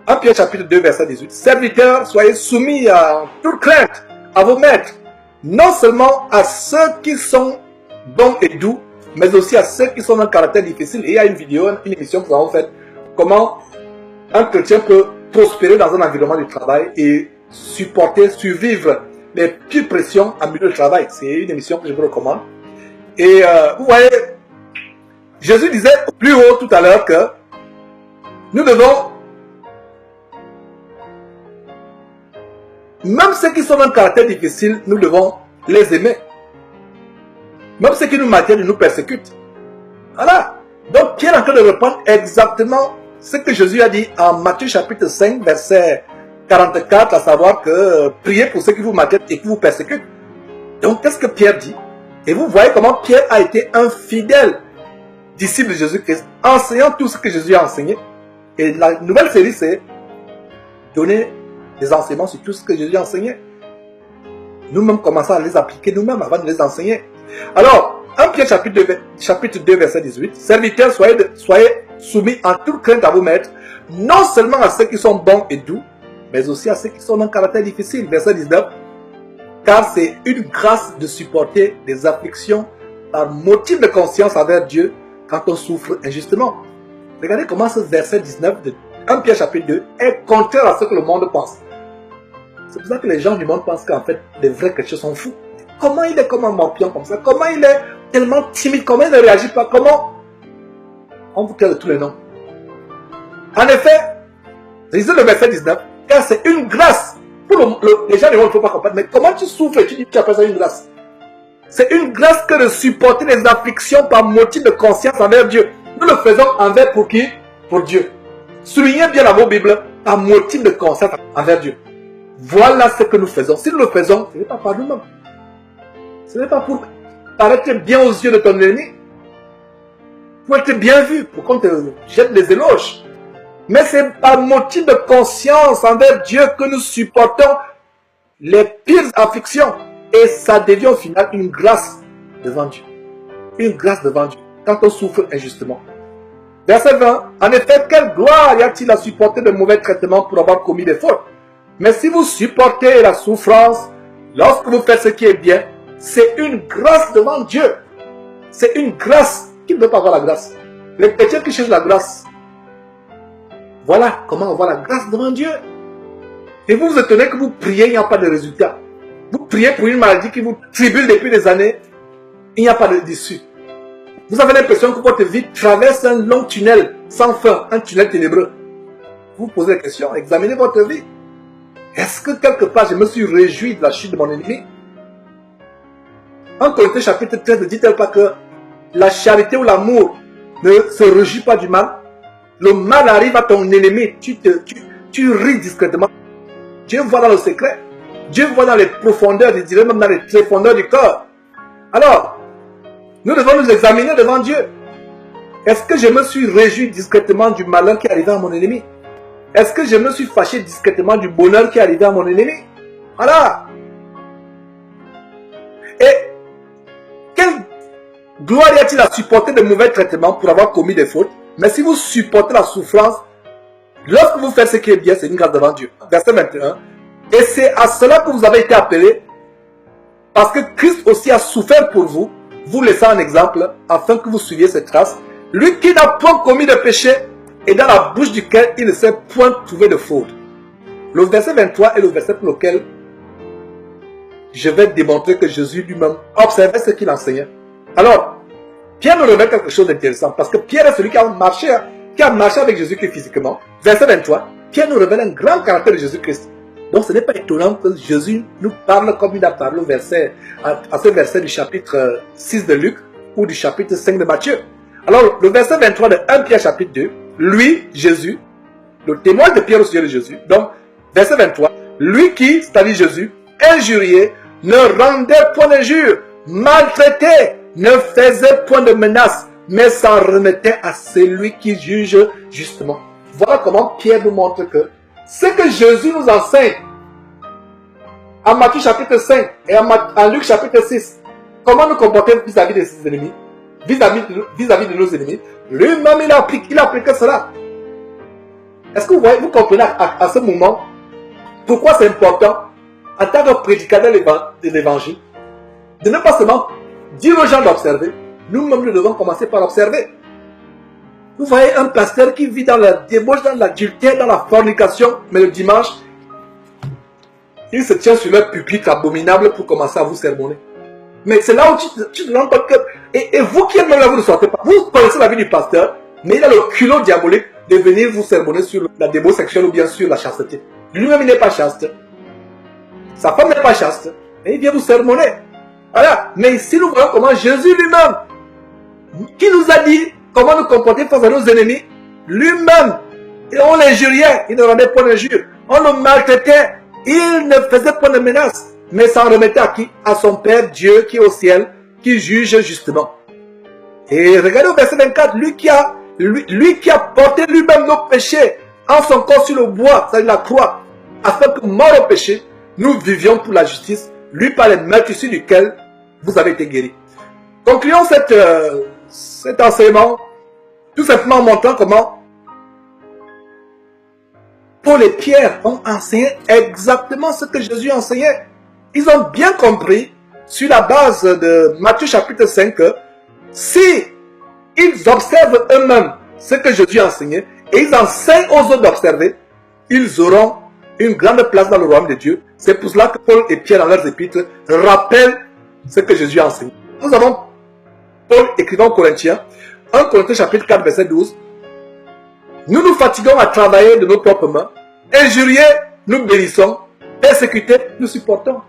1 Pierre chapitre 2 verset 18, serviteurs, soyez soumis à toute crainte à vos maîtres, non seulement à ceux qui sont bons et doux, mais aussi à ceux qui sont d'un caractère difficile. Et il y a une émission que nous avons faite, comment un chrétien peut prospérer dans un environnement de travail et survivre les petites pressions en milieu de travail. C'est une émission que je vous recommande. Et vous voyez, Jésus disait plus haut tout à l'heure que nous devons, même ceux qui sont d'un caractère difficile, nous devons les aimer. Même ceux qui nous maintiennent, nous persécutent. Voilà. Donc Pierre est en train de reprendre exactement ce que Jésus a dit en Matthieu chapitre 5, verset 44, à savoir que priez pour ceux qui vous maintiennent et qui vous persécutent. Donc qu'est-ce que Pierre dit? Et vous voyez comment Pierre a été un fidèle disciples de Jésus-Christ, enseignant tout ce que Jésus a enseigné. Et la nouvelle série, c'est donner des enseignements sur tout ce que Jésus a enseigné. Nous-mêmes commençons à les appliquer nous-mêmes avant de les enseigner. Alors, 1 Pierre chapitre 2, verset 18. Serviteurs, soyez soumis en toute crainte à vos maîtres, non seulement à ceux qui sont bons et doux, mais aussi à ceux qui sont d'un caractère difficile. Verset 19. Car c'est une grâce de supporter des afflictions par motif de conscience envers Dieu quand on souffre injustement. Regardez comment ce verset 19 de 1 Pierre chapitre 2 est contraire à ce que le monde pense. C'est pour ça que les gens du monde pensent qu'en fait, les vrais chrétiens sont fous. Comment il est comme un morpion comme ça? Comment il est tellement timide? Comment il ne réagit pas? Comment? On vous tient de tous les noms. En effet, lisez le verset 19, car c'est une grâce. Pour les gens du monde ne faut pas comprendre. Mais comment tu souffres et tu dis que tu appelles ça une grâce? C'est une grâce que de supporter les afflictions par motif de conscience envers Dieu. Nous le faisons envers pour qui? Pour Dieu. Soulignez bien dans vos Bibles, par motif de conscience envers Dieu. Voilà ce que nous faisons. Si nous le faisons, ce n'est pas par nous-mêmes. Ce n'est pas pour paraître bien aux yeux de ton ennemi. Pour être bien vu, pour qu'on te jette des éloges. Mais c'est par motif de conscience envers Dieu que nous supportons les pires afflictions. Et ça devient au final une grâce devant Dieu. Une grâce devant Dieu. Quand on souffre injustement. Verset 20. En effet, quelle gloire y a-t-il à supporter de mauvais traitements pour avoir commis des fautes? Mais si vous supportez la souffrance, lorsque vous faites ce qui est bien, c'est une grâce devant Dieu. C'est une grâce. Qui ne veut pas avoir la grâce? Les chrétiens qui cherchent la grâce. Voilà comment on voit la grâce devant Dieu. Et vous vous étonnez que vous priez, il n'y a pas de résultat. Vous priez pour une maladie qui vous tribule depuis des années, il n'y a pas d'issue. Vous avez l'impression que votre vie traverse un long tunnel sans fin, un tunnel ténébreux. Vous vous posez la question, examinez votre vie. Est-ce que quelque part je me suis réjoui de la chute de mon ennemi? En Corinthiens chapitre 13 ne dit-elle pas que la charité ou l'amour ne se réjouit pas du mal? Le mal arrive à ton ennemi, tu ris discrètement. Dieu voit dans le secret. Dieu voit dans les profondeurs, je dirais même dans les tréfondeurs du corps. Alors, nous devons nous examiner devant Dieu. Est-ce que je me suis réjoui discrètement du malheur qui est arrivé à mon ennemi? Est-ce que je me suis fâché discrètement du bonheur qui est arrivé à mon ennemi? Voilà. Et quelle gloire y a-t-il à supporter de mauvais traitements pour avoir commis des fautes? Mais si vous supportez la souffrance, lorsque vous faites ce qui est bien, c'est une grâce devant Dieu. Verset 21. Et c'est à cela que vous avez été appelés, parce que Christ aussi a souffert pour vous, vous laissant un exemple, afin que vous suiviez ses traces. Lui qui n'a point commis de péché, et dans la bouche duquel il ne s'est point trouvé de faute. Le verset 23 est le verset pour lequel je vais démontrer que Jésus lui-même observait ce qu'il enseignait. Alors, Pierre nous révèle quelque chose d'intéressant, parce que Pierre est celui qui a marché avec Jésus-Christ physiquement. Verset 23, Pierre nous révèle un grand caractère de Jésus-Christ. Donc ce n'est pas étonnant que Jésus nous parle comme il a parlé à ce verset du chapitre 6 de Luc ou du chapitre 5 de Matthieu. Alors le verset 23 de 1 Pierre chapitre 2, lui, Jésus, le témoin de Pierre au sujet de Jésus. Donc verset 23, lui qui, c'est-à-dire Jésus, injurié, ne rendait point d'injure, maltraité, ne faisait point de menaces, mais s'en remettait à celui qui juge justement. Voilà comment Pierre nous montre que ce que Jésus nous enseigne en Matthieu chapitre 5 et en Luc chapitre 6, comment nous comporter vis-à-vis de ses ennemis, vis-à-vis de nos ennemis, lui-même il a appliqué cela. Est-ce que vous comprenez à ce moment pourquoi c'est important en tant que prédicateur de l'évangile de ne pas seulement dire aux gens d'observer, nous-mêmes nous devons commencer par observer. Vous voyez un pasteur qui vit dans la débauche, dans l'adultère, dans la fornication, mais le dimanche, il se tient sur leur pupitre abominable pour commencer à vous sermonner. Mais c'est là où tu te rends compte que... Et vous qui êtes même là, vous ne sortez pas. Vous connaissez la vie du pasteur, mais il a le culot diabolique de venir vous sermonner sur la débauche sexuelle ou bien sur la chasteté. Lui-même, il n'est pas chaste. Sa femme n'est pas chaste. Et il vient vous sermonner. Voilà. Mais ici, nous voyons comment Jésus lui-même, qui nous a dit comment nous comporter face à nos ennemis, lui-même, on l'injuriait, il ne rendait pas d'injure. On le maltraitait, il ne faisait pas de menaces, mais s'en remettait à qui? À son Père Dieu qui est au ciel, qui juge justement. Et regardez au verset 24, lui qui a porté lui-même nos péchés en son corps sur le bois, c'est-à-dire la croix, afin que mort au péché, nous vivions pour la justice, lui par les meurtrissures duquel vous avez été guéris. Concluons cet enseignement, tout simplement en montrant comment Paul et Pierre ont enseigné exactement ce que Jésus enseignait. Ils ont bien compris, sur la base de Matthieu chapitre 5, que si ils observent eux-mêmes ce que Jésus enseignait, et ils enseignent aux autres d'observer, ils auront une grande place dans le royaume de Dieu. C'est pour cela que Paul et Pierre, dans leurs épîtres, rappellent ce que Jésus a enseigné. Nous avons Paul écrivant aux Corinthiens, 1 Corinthiens chapitre 4, verset 12. Nous nous fatiguons à travailler de nos propres mains, injuriés, nous bénissons, persécutés, nous supportons.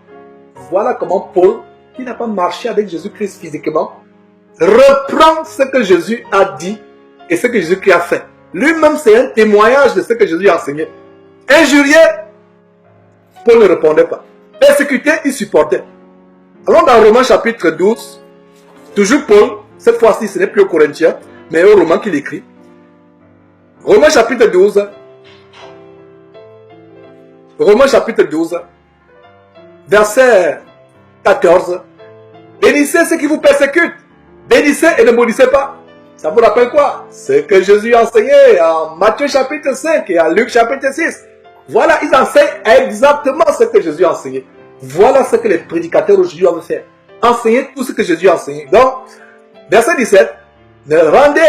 Voilà comment Paul, qui n'a pas marché avec Jésus-Christ physiquement, reprend ce que Jésus a dit et ce que Jésus-Christ a fait. Lui-même, c'est un témoignage de ce que Jésus a enseigné. Injurié, Paul ne répondait pas. Persécuté, il supportait. Allons dans Romains chapitre 12, toujours Paul, cette fois-ci ce n'est plus aux Corinthiens, mais aux Romains qu'il écrit. Romains chapitre 12, verset 14. Bénissez ceux qui vous persécutent. Bénissez et ne maudissez pas. Ça vous rappelle quoi? Ce que Jésus a enseigné en Matthieu chapitre 5 et en Luc chapitre 6. Voilà, ils enseignent exactement ce que Jésus a enseigné. Voilà ce que les prédicateurs aujourd'hui doivent faire. Enseigner tout ce que Jésus a enseigné. Donc, verset 17. Ne rendez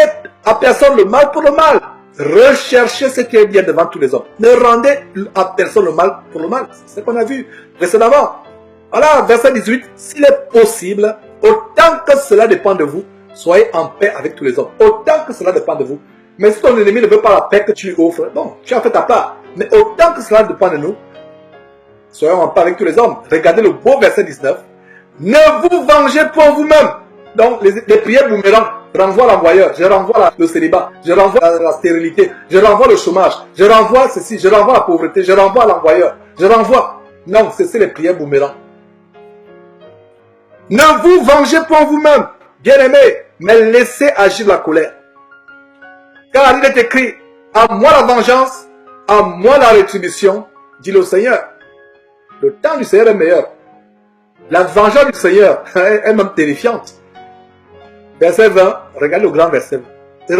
à personne le mal pour le mal. Recherchez ce qui est bien devant tous les hommes. Ne rendez à personne le mal pour le mal. C'est ce qu'on a vu précédemment. Voilà, verset 18. S'il est possible, autant que cela dépend de vous, soyez en paix avec tous les hommes. Autant que cela dépend de vous. Mais si ton ennemi ne veut pas la paix que tu lui offres, bon, tu as fait ta part. Mais autant que cela dépend de nous, soyons en paix avec tous les hommes. Regardez le beau verset 19. Ne vous vengez pas vous-même. Donc, les prières boomerang renvoient l'envoyeur. Je renvoie le célibat. Je renvoie la stérilité. Je renvoie le chômage. Je renvoie ceci. Je renvoie la pauvreté. Je renvoie l'envoyeur. Je renvoie. Non, c'est les prières boomerang. Ne vous vengez pas vous-même, bien-aimés, mais laissez agir la colère. Car il est écrit, à moi la vengeance, à moi la rétribution, dit le Seigneur. Le temps du Seigneur est meilleur. La vengeance du Seigneur est même terrifiante. Verset 20, regardez le grand verset 20.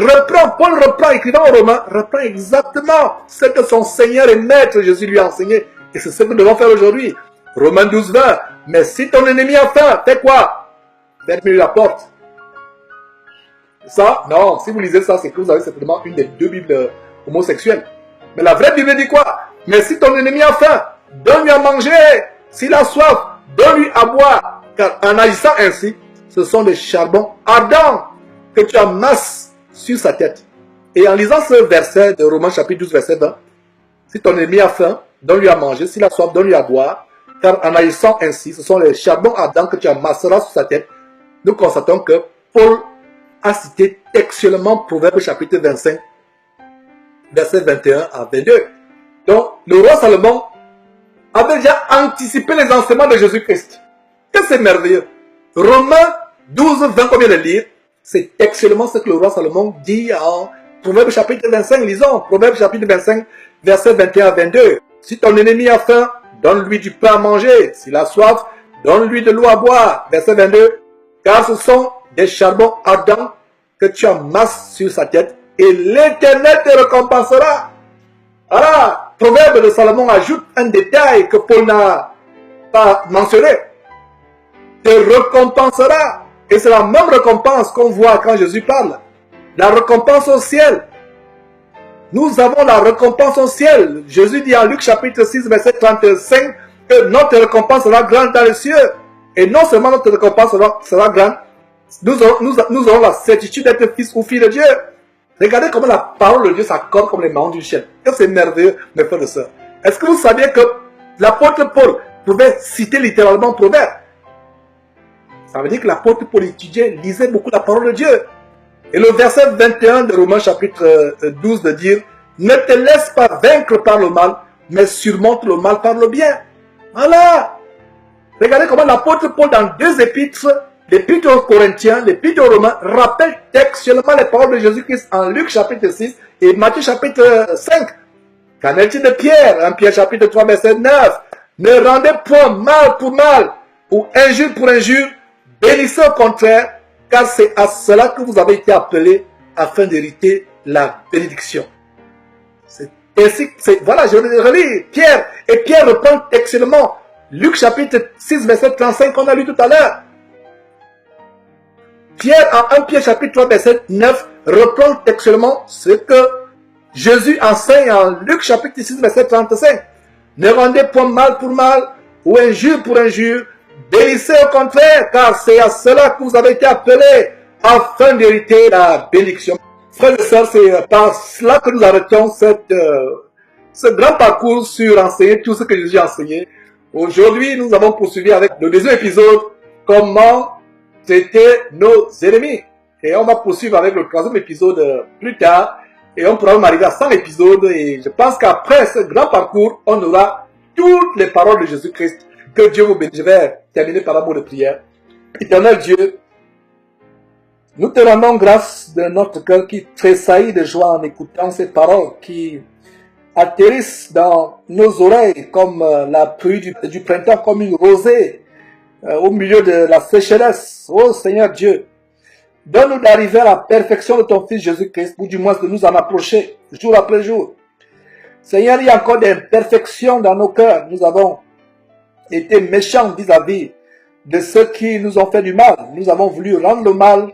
Paul reprend, écrivant aux Romains, reprend exactement ce que son Seigneur et Maître Jésus lui a enseigné. Et c'est ce que nous devons faire aujourd'hui. Romains 12, 20. Mais si ton ennemi a faim, fais quoi? Ferme-lui la porte. Ça, non, si vous lisez ça, c'est que vous avez certainement une des deux Bibles homosexuelles. Mais la vraie Bible dit quoi? Mais si ton ennemi a faim, donne-lui à manger. S'il a soif, donne-lui à boire. Car en agissant ainsi, ce sont des charbons ardents que tu amasses sur sa tête. Et en lisant ce verset de Romains chapitre 12, verset 20, si ton ennemi a faim, donne-lui à manger. S'il a soif, donne-lui à boire. Car en agissant ainsi, ce sont les charbons ardents que tu amasseras sur sa tête. Nous constatons que Paul a cité textuellement Proverbe chapitre 25, verset 21 à 22. Donc, le roi Salomon avait déjà anticipé les enseignements de Jésus-Christ. Que c'est merveilleux. Romains 12, 20, qu'on vient de lire, c'est textuellement ce que le roi Salomon dit en Proverbe chapitre 25. Lisons Proverbe chapitre 25, verset 21 à 22. Si ton ennemi a faim, donne-lui du pain à manger. S'il a soif, donne-lui de l'eau à boire. Verset 22. Car ce sont des charbons ardents que tu amasses sur sa tête et l'Éternel te récompensera. Voilà, Proverbe de Salomon ajoute un détail que Paul n'a pas mentionné. Te récompensera. Et c'est la même récompense qu'on voit quand Jésus parle. La récompense au ciel. Nous avons la récompense au ciel. Jésus dit en Luc chapitre 6, verset 35, que notre récompense sera grande dans les cieux. Et non seulement notre récompense sera grande, nous aurons la certitude d'être fils ou fille de Dieu. Regardez comment la parole de Dieu s'accorde comme les mains d'une chienne. Et c'est merveilleux, mes frères et sœurs. Est-ce que vous saviez que l'apôtre Paul pouvait citer littéralement Proverbe? Ça veut dire que l'apôtre Paul étudiait, lisait beaucoup la parole de Dieu. Et le verset 21 de Romains chapitre 12 de dire, ne te laisse pas vaincre par le mal, mais surmonte le mal par le bien. Voilà. Regardez comment l'apôtre Paul, dans deux épîtres, l'Épître aux Corinthiens, l'Épître aux Romains rappellent textuellement les paroles de Jésus-Christ en Luc chapitre 6 et Matthieu chapitre 5. Qu'en est-il de Pierre? 1 Pierre chapitre 3 verset 9. Ne rendez point mal pour mal ou injure pour injure, bénissez au contraire, car c'est à cela que vous avez été appelés afin d'hériter la bénédiction. C'est ainsi, voilà, je relis Pierre, et Pierre reprend textuellement Luc chapitre 6 verset 35 qu'on a lu tout à l'heure. Pierre en 1 Pierre chapitre 3 verset 9 reprend textuellement ce que Jésus enseigne en Luc chapitre 6 verset 35. Ne rendez point mal pour mal ou injure pour injure, bénissez au contraire, car c'est à cela que vous avez été appelés afin d'hériter la bénédiction. Frères et sœurs, c'est par cela que nous arrêtons ce grand parcours sur enseigner tout ce que Jésus a enseigné. Aujourd'hui, nous avons poursuivi avec le deuxième épisode, comment traiter nos ennemis. Et on va poursuivre avec le troisième épisode plus tard. Et on pourra même arriver à 100 épisodes. Et je pense qu'après ce grand parcours, on aura toutes les paroles de Jésus-Christ. Que Dieu vous bénisse. Je vais terminer par un mot de prière. Éternel Dieu, nous te rendons grâce de notre cœur qui tressaillit de joie en écoutant ces paroles qui atterrissent dans nos oreilles comme la pluie du printemps, comme une rosée au milieu de la sécheresse. Oh Seigneur Dieu, donne-nous d'arriver à la perfection de ton Fils Jésus-Christ, ou du moins de nous en approcher jour après jour. Seigneur, il y a encore des imperfections dans nos cœurs. Nous avons été méchants vis-à-vis de ceux qui nous ont fait du mal. Nous avons voulu rendre le mal.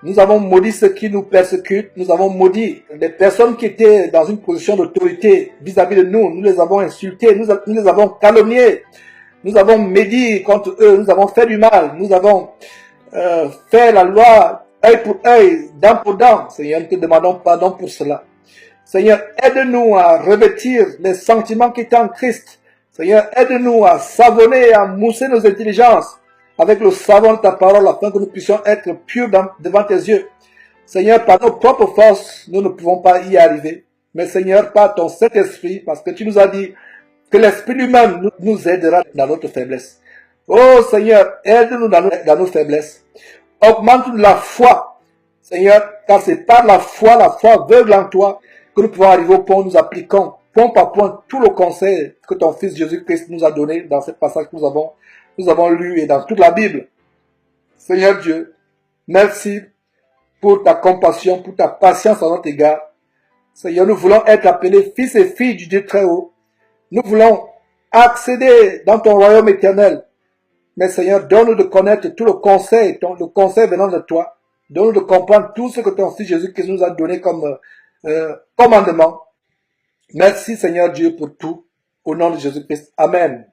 Nous avons maudit ceux qui nous persécutent. Nous avons maudit les personnes qui étaient dans une position d'autorité vis-à-vis de nous. Nous les avons insultés. Nous les avons calomniés. Nous avons médit contre eux. Nous avons fait du mal. Nous avons fait la loi œil pour œil, dent pour dent. Seigneur, nous te demandons pardon pour cela. Seigneur, aide-nous à revêtir les sentiments qui étaient en Christ. Seigneur, aide-nous à savonner et à mousser nos intelligences avec le savon de ta parole afin que nous puissions être purs devant tes yeux. Seigneur, par nos propres forces, nous ne pouvons pas y arriver. Mais Seigneur, par ton Saint-Esprit, parce que tu nous as dit que l'Esprit lui-même nous aidera dans notre faiblesse. Oh Seigneur, aide-nous dans nos faiblesses. Augmente la foi, Seigneur, car c'est par la foi aveugle en toi, que nous pouvons arriver au point où nous appliquons, point par point, tout le conseil que ton Fils Jésus-Christ nous a donné dans ce passage que nous avons lu et dans toute la Bible. Seigneur Dieu, merci pour ta compassion, pour ta patience à notre égard. Seigneur, nous voulons être appelés fils et filles du Dieu très haut. Nous voulons accéder dans ton royaume éternel. Mais Seigneur, donne-nous de connaître tout le conseil venant de toi. Donne-nous de comprendre tout ce que ton Fils Jésus-Christ nous a donné comme commandement. Merci Seigneur Dieu pour tout. Au nom de Jésus-Christ. Amen.